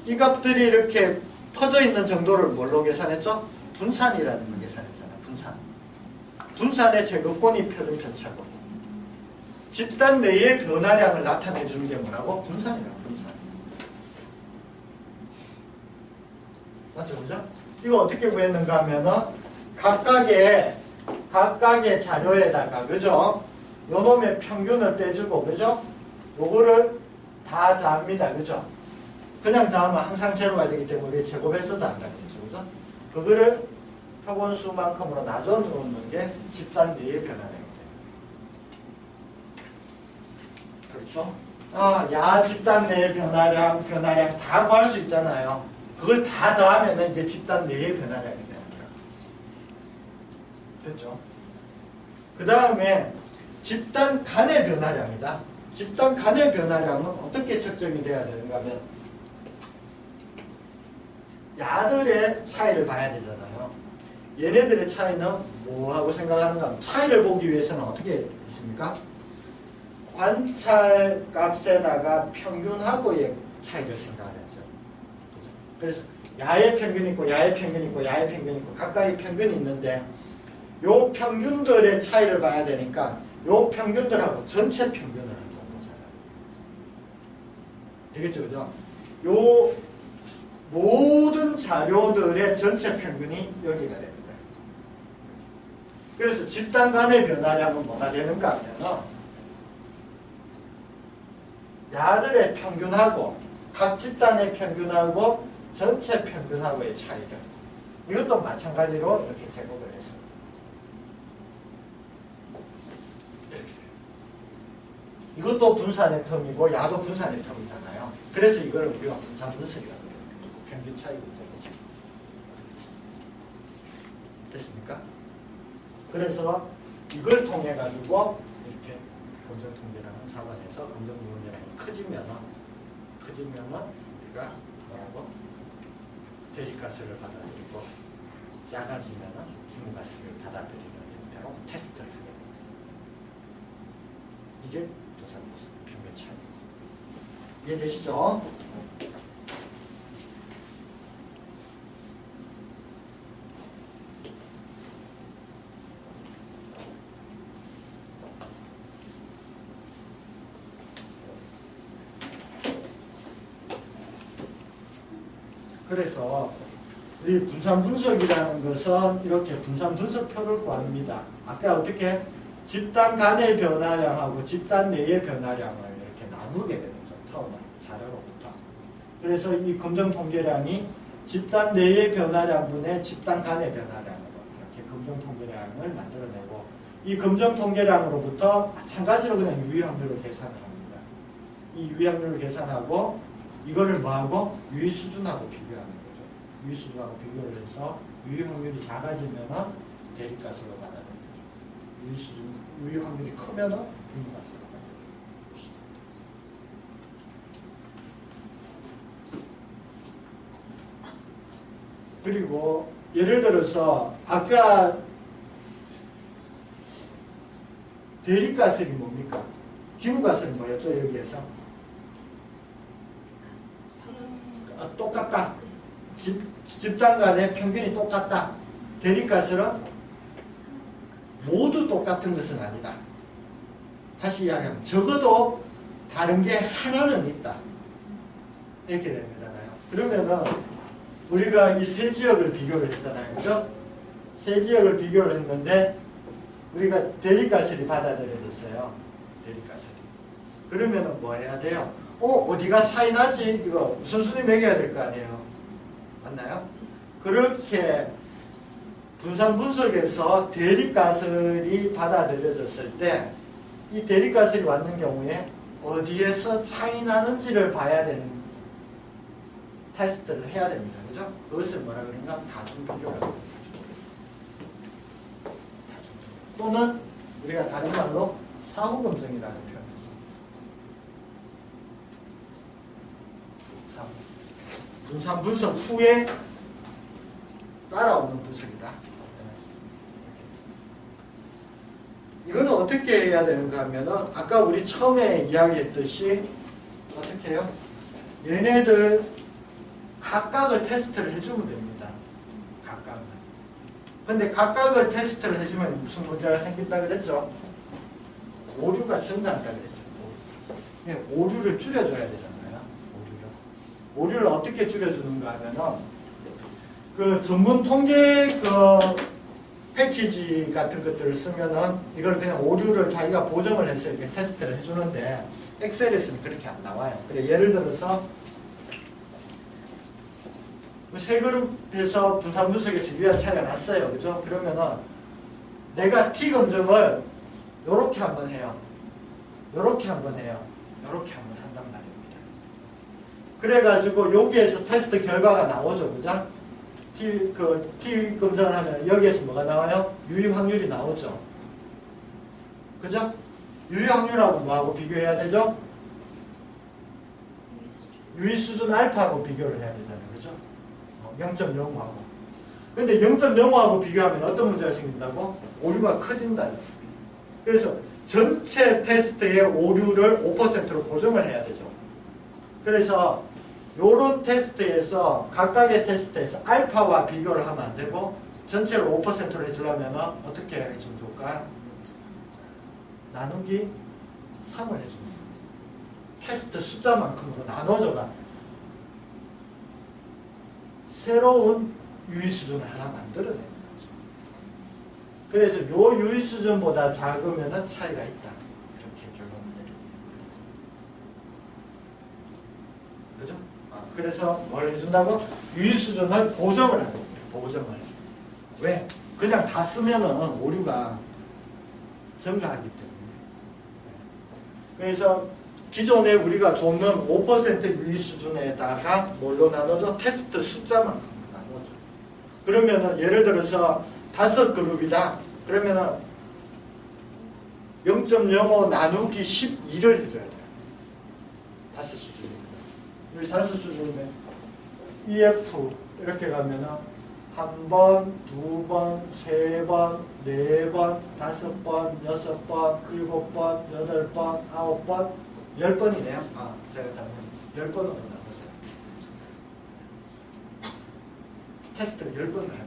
이 값들이 이렇게 퍼져 있는 정도를 뭘로 계산했죠? 분산이라는 거 계산했잖아. 분산. 분산의 제곱권이 표준 편차고. 집단 내의 변화량을 나타내 주는 게 뭐라고? 분산이라고. 분산. 맞죠? 그죠? 이거 어떻게 구했는가 하면은 각각의 자료에다가 그죠? 요놈의 평균을 빼주고 그죠? 요거를 다 더합니다. 그죠? 그냥 더하면 항상 제로가 되기 때문에 우리 제곱해서 더한다는 거죠. 그죠? 그거를 표본수만큼으로 나눠 놓는 게 집단 내의 변화량입니다. 그렇죠? 야 집단 내의 변화량 다 구할 수 있잖아요. 그걸 다 더하면 이제 집단 내의 변화량이 되는 거예요. 됐죠? 그 다음에 집단 간의 변화량이다. 집단 간의 변화량은 어떻게 측정이 돼야 되는가 하면 야들의 차이를 봐야 되잖아요. 얘네들의 차이는 뭐하고 생각하는가 하면 차이를 보기 위해서는 어떻게 있습니까? 관찰 값에다가 평균하고의 차이를 생각하죠. 그래서 야의 평균이 있고 야의 평균이 있고 야의 평균이 있고 각각의 평균이 있는데 요 평균들의 차이를 봐야 되니까 요 평균들하고 전체 평균을 한번 보잖아요. 되겠죠? 그죠? 요 모든 자료들의 전체 평균이 여기가 됩니다. 그래서 집단 간의 변화량은 뭐가 되는가 하면 야들의 평균하고 각 집단의 평균하고 전체 평균하고의 차이를 이것도 마찬가지로 이렇게 제곱을 해서 이렇게 이것도 분산의 텀이고 야도 분산의 텀이잖아요. 그래서 이걸 우리가 분산 분석이라고 해요. 평균 차이고 되겠죠. 됐습니까? 그래서 이걸 통해 가지고 이렇게 검정 통계량을 잡아내서 검정 통계량이 커지면은 우리가 뭐라고 대리가스를 받아들이고 작아지면은 기무가스를 받아들이는 형태로 테스트를 하게 됩니다. 이게 도산보수 평균 차이. 이해되시죠? 그래서 이 분산 분석이라는 것은 이렇게 분산 분석표를 구합니다. 아까 어떻게 집단 간의 변화량하고 집단 내의 변화량을 이렇게 나누게 되는 거죠. 자료로부터. 그래서 이 검정 통계량이 집단 내의 변화량분의 집단 간의 변화량으로 이렇게 검정 통계량을 만들어내고 이 검정 통계량으로부터 마찬가지로 그냥 유의 확률을 계산을 합니다. 이 유의 확률을 계산하고 이거를 뭐하고 유의 수준하고 비교하는 거죠. 유의 수준하고 비교를 해서 유의 확률이 작아지면은 대립가스로 받아들여요. 유의 확률이 크면은 분유가스로 받아들여요. 그리고 예를 들어서 아까 대립가스이 뭡니까? 기무가스는 뭐였죠? 여기에서 똑같다. 집단 간의 평균이 똑같다. 대립가스는 모두 똑같은 것은 아니다. 다시 이야기하면 적어도 다른 게 하나는 있다. 이렇게 되는 거잖아요. 그러면은 우리가 이 세 지역을 비교를 했잖아요. 그죠? 세 지역을 비교를 했는데 우리가 대립가스를 받아들여졌어요. 대립가스를. 그러면은 뭐 해야 돼요? 어디가 차이 나지? 이거 우선순위 매겨야 될 거 아니에요. 맞나요? 그렇게 분산 분석에서 대립가설이 받아들여졌을 때 이 대립가설이 왔는 경우에 어디에서 차이 나는지를 봐야 되는 테스트를 해야 됩니다. 그죠? 그것을 뭐라 그러는가? 다중비교라고 그러죠. 또는 우리가 다른 말로 사후검증이라는 표현을 씁니다. 분산 분석 후에 따라오는 분석이다. 이거는 어떻게 해야 되는가 하면은 아까 우리 처음에 이야기했듯이 어떻게 해요? 얘네들 각각을 테스트를 해주면 됩니다. 각각을. 근데 각각을 테스트를 해주면 무슨 문제가 생긴다 그랬죠? 오류가 증가한다 그랬죠. 오류를 줄여줘야 되잖아요. 오류를 어떻게 줄여주는가 하면은 그 전문 통계 패키지 같은 것들을 쓰면은 이걸 그냥 오류를 자기가 보정을 해서 이렇게 테스트를 해주는데 엑셀에 쓰면 그렇게 안 나와요. 그래 예를 들어서 세 그룹에서 분산 분석에서 유의한 차이가 났어요. 그죠? 그러면은 내가 T 검증을 요렇게 한번 해요. 요렇게 한번 해요. 요렇게 한번 한단 말입니다. 그래가지고 여기에서 테스트 결과가 나오죠. 그죠? T 검증을 하면 여기에서 뭐가 나와요? 유의 확률이 나오죠. 그죠? 유의 확률하고 뭐하고 비교해야 되죠? 유의 수준 알파하고 비교를 해야 되잖아요. 그죠? 0.05하고. 근데 0.05하고 비교하면 어떤 문제가 생긴다고? 오류가 커진다. 그래서 전체 테스트의 오류를 5%로 고정을 해야 되죠. 그래서 요런 테스트에서 각각의 테스트에서 알파와 비교를 하면 안 되고 전체를 5%로 해주려면 어떻게 해주면 좋을까? 나누기 3을 해주는 거예요. 테스트 숫자만큼으로 나눠줘가 새로운 유의 수준을 하나 만들어내는 거죠. 그래서 요 유의 수준보다 작으면 차이가 있다. 이렇게 결론을 내립니다. 그죠? 그래서 뭘 해준다고? 유의 수준을 보정을 하는 거예요. 보정을. 왜? 그냥 다 쓰면은 오류가 증가하기 때문에. 그래서 기존에 우리가 줬는 5% 유의 수준에다가 뭘로 나눠줘? 테스트 숫자만큼 나눠줘. 그러면은 예를 들어서 5그룹이다. 그러면은 0.05 나누기 12를 해줘야 돼요. 5수준입니다. 우리 5수준이면 EF 이렇게 가면은 1번, 2번, 3번, 4번, 5번, 6번, 7번, 8번, 9번, 10번이네요. 제가 잘못 10번으로 나눠줘요. 테스트를 10번을 해요.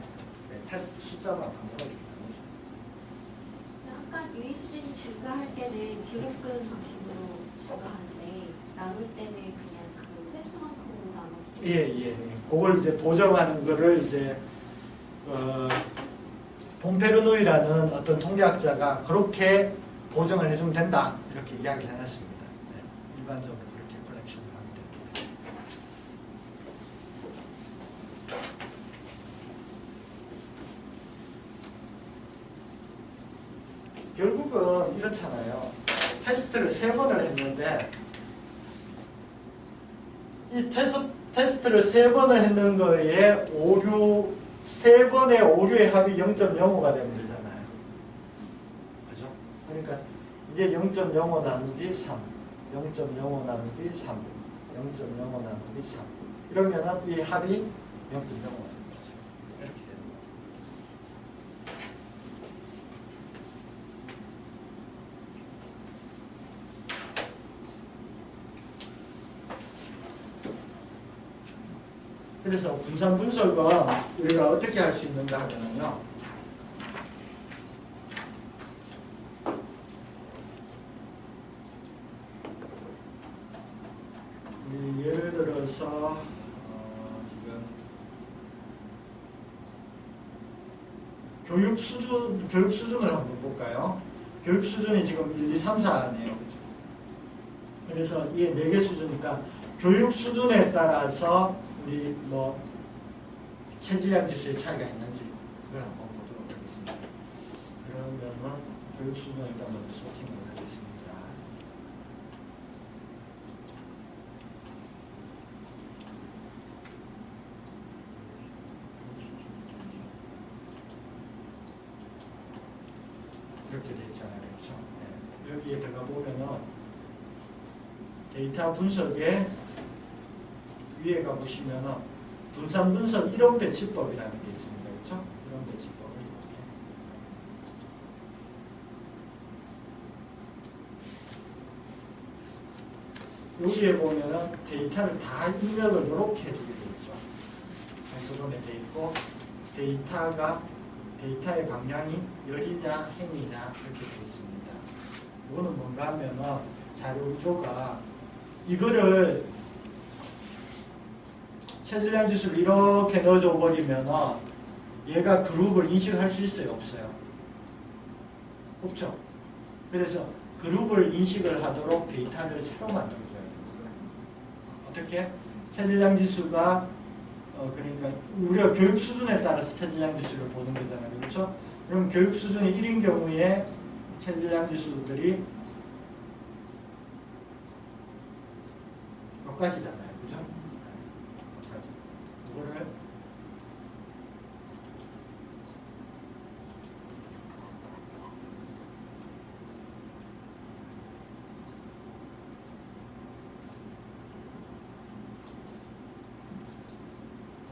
테스트 숫자만큼 이렇게 나눠줘요.
아까 유의 수준이 증가할 때는 제곱근 방식으로 증가하는데 나눌 때는 그냥 그 횟수만큼으로 나눠주죠.
예. 그걸 이제 보정하는 거를 이제 폼페르노이라는 어떤 통계학자가 그렇게 보정을 해주면 된다 이렇게 이야기를 해놨습니다. 네, 일반적으로 그렇게 컬렉션을 하면 됩니다. 결국은 이렇잖아요. 테스트를 3번을 했는데 이 테스트를 3번을 했는 거에 오류, 3번의 오류의 합이 0.05가 되면 되잖아요. 그죠? 그러니까 이게 0.05 나누기 3, 0.05 나누기 3, 0.05 나누기 3. 이러면은 이 합이 0.05가 되는 거죠. 이렇게 되는 거예요. 그래서 분산 분석은 우리가 어떻게 할 수 있는가 하면요. 예를 들어서 지금 교육 수준을 한번 볼까요? 교육 수준이 지금 1, 2, 3, 4네요. 그죠? 그래서 이게 4개 수준이니까 교육 수준에 따라서 우리 뭐 체질량 지수의 차이가 있는지 그걸 한번 보도록 하겠습니다. 그러면은 교육 수준을 일단 먼저 소팅을 하겠습니다. 이렇게 되어 있잖아요. 그렇죠? 네. 여기에 들어가 보면은 데이터 분석에 위에 가보시면은 분산 분석 이론 배치법이라는 게 있습니다. 그렇죠? 이론 배치법을 이렇게 여기에 보면은 데이터를 다 입력을 이렇게 해두게 되죠. 한꺼번에 돼 있고 데이터의 방향이 열이냐 행이냐 그렇게 되어 있습니다. 이거는 뭔가 하면은 자료 구조가 이거를 체질량 지수를 이렇게 넣어줘 버리면은 얘가 그룹을 인식할 수 있어요? 없어요? 없죠. 그래서 그룹을 인식을 하도록 데이터를 새로 만들어줘야 돼요. 어떻게? 체질량 지수가 그러니까 우리가 교육 수준에 따라서 체질량 지수를 보는 거잖아요. 그렇죠? 그럼 교육 수준이 1인 경우에 체질량 지수들이 몇 가지잖아요. 그죠? 몇 가지.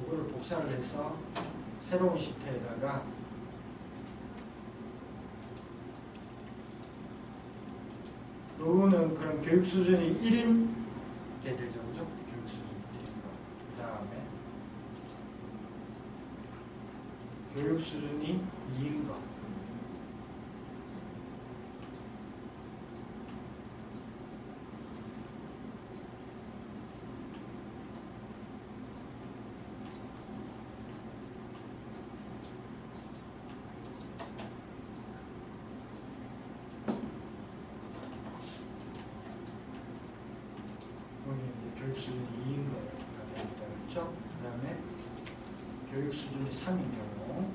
이거를 복사를 해서 새로운 시트에다가 요거는 그런 교육 수준이 1인 게 되죠. 그죠? 교육 수준이 1인 거. 그 다음에 교육 수준이 2인 거. 교육 수준이 2인 거가 됩니다. 그렇죠? 그 다음에 교육 수준이 3인 경우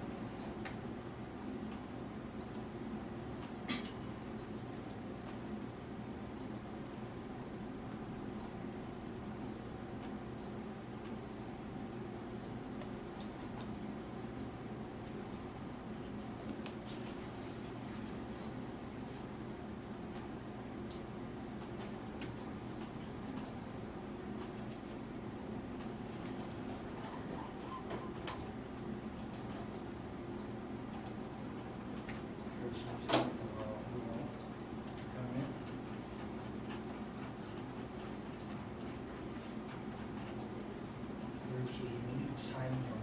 수준이 4인 경우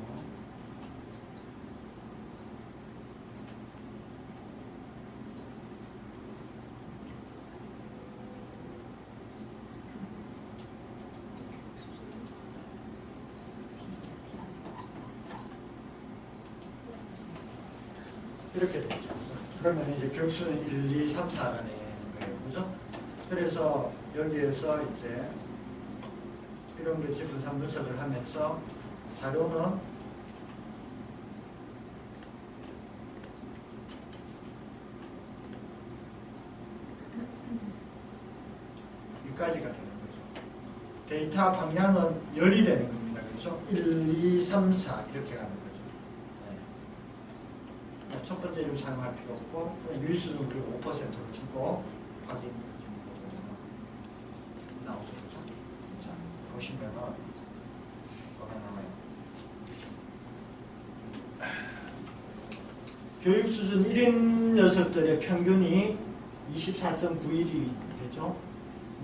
이렇게 되죠. 그러면 이제 교육 수준 1, 2, 3, 4가 되는 거예요. 그죠? 그래서 여기에서 이제 이런 게 분산 분석을 하면서 자료는 여기까지가 되는 거죠. 데이터 방향은 열이 되는 겁니다. 그렇죠? 1, 2, 3, 4 이렇게 가는 거죠. 네. 첫 번째 좀 사용할 필요 없고 유의수준 그리고 5%로 주고 확인 나오죠. 그렇죠? 자, 보시면은 뭐가 나와요? 교육 수준 1인 녀석들의 평균이 24.91이 되죠.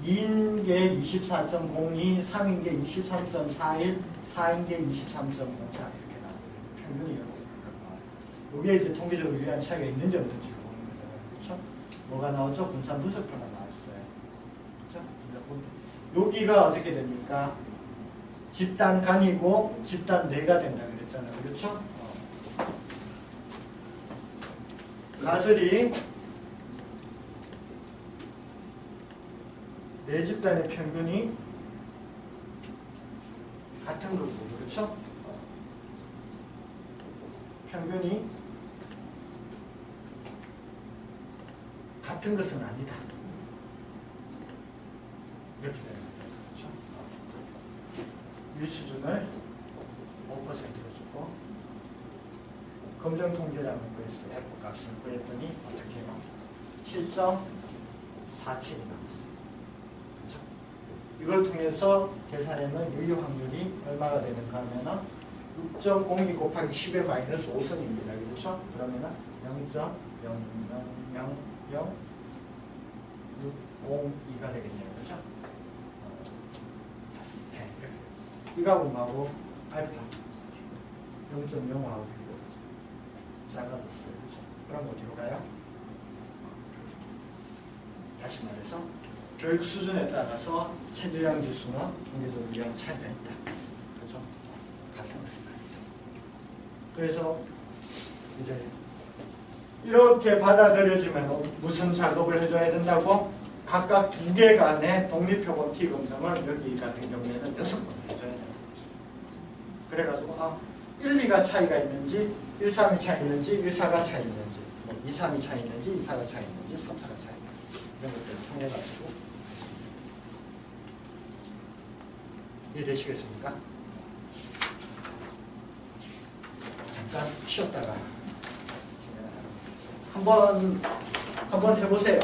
2인 게 24.02, 3인 게 23.41, 4인 게 23.04 이렇게 나와요. 평균이 이렇게 가까워요. 이게 이제 통계적으로 유의한 차이가 있는지 없는지 보는 거잖아요. 그렇죠? 뭐가 나오죠? 분산 분석표가 나왔어요. 그렇죠? 여기가 어떻게 됩니까? 집단 간이고 집단 내가 된다 그랬잖아요. 그렇죠? 가설이 네 집단의 평균이 같은 거고, 그렇죠? 평균이 같은 것은 아니다. 이렇게 되는 거죠. 그렇죠? 유수준을 5%로 주고 검정 통계라는 거에서 F 값을 구했더니 어떻게 해요? 7.47이 나왔어요. 그렇죠? 이걸 통해서 계산하면 유의 확률이 얼마가 되는가 하면은 6.02 곱하기 10의 마이너스 5선입니다. 그렇죠? 그러면은 0.000602가 되겠네요. 그렇죠? 네, 이렇게. 이거하고 뭐하고 알파 0.05하고 작아졌어요. 그렇죠? 그럼 어디로 가요? 다시 말해서 교육 수준에 따라서 체질량 지수는 통계적으로 유의한 차이가 있다. 그렇죠? 같은 것은 아니다. 그래서 이제 이렇게 받아들여지면 무슨 작업을 해줘야 된다고? 각각 두 개 간의 독립표본 T 검정을 여기 같은 경우에는 6번을 해줘야 되는 거죠. 그래가지고 1, 2가 차이가 있는지 1, 3이 차이 있는지 1, 4가 차이 있는지 2, 3이 차이 있는지 2, 4가 차이 있는지 3, 4가 차이 있는지 이런 것들을 통해가지고 이해되시겠습니까? 잠깐 쉬었다가 한번 해보세요.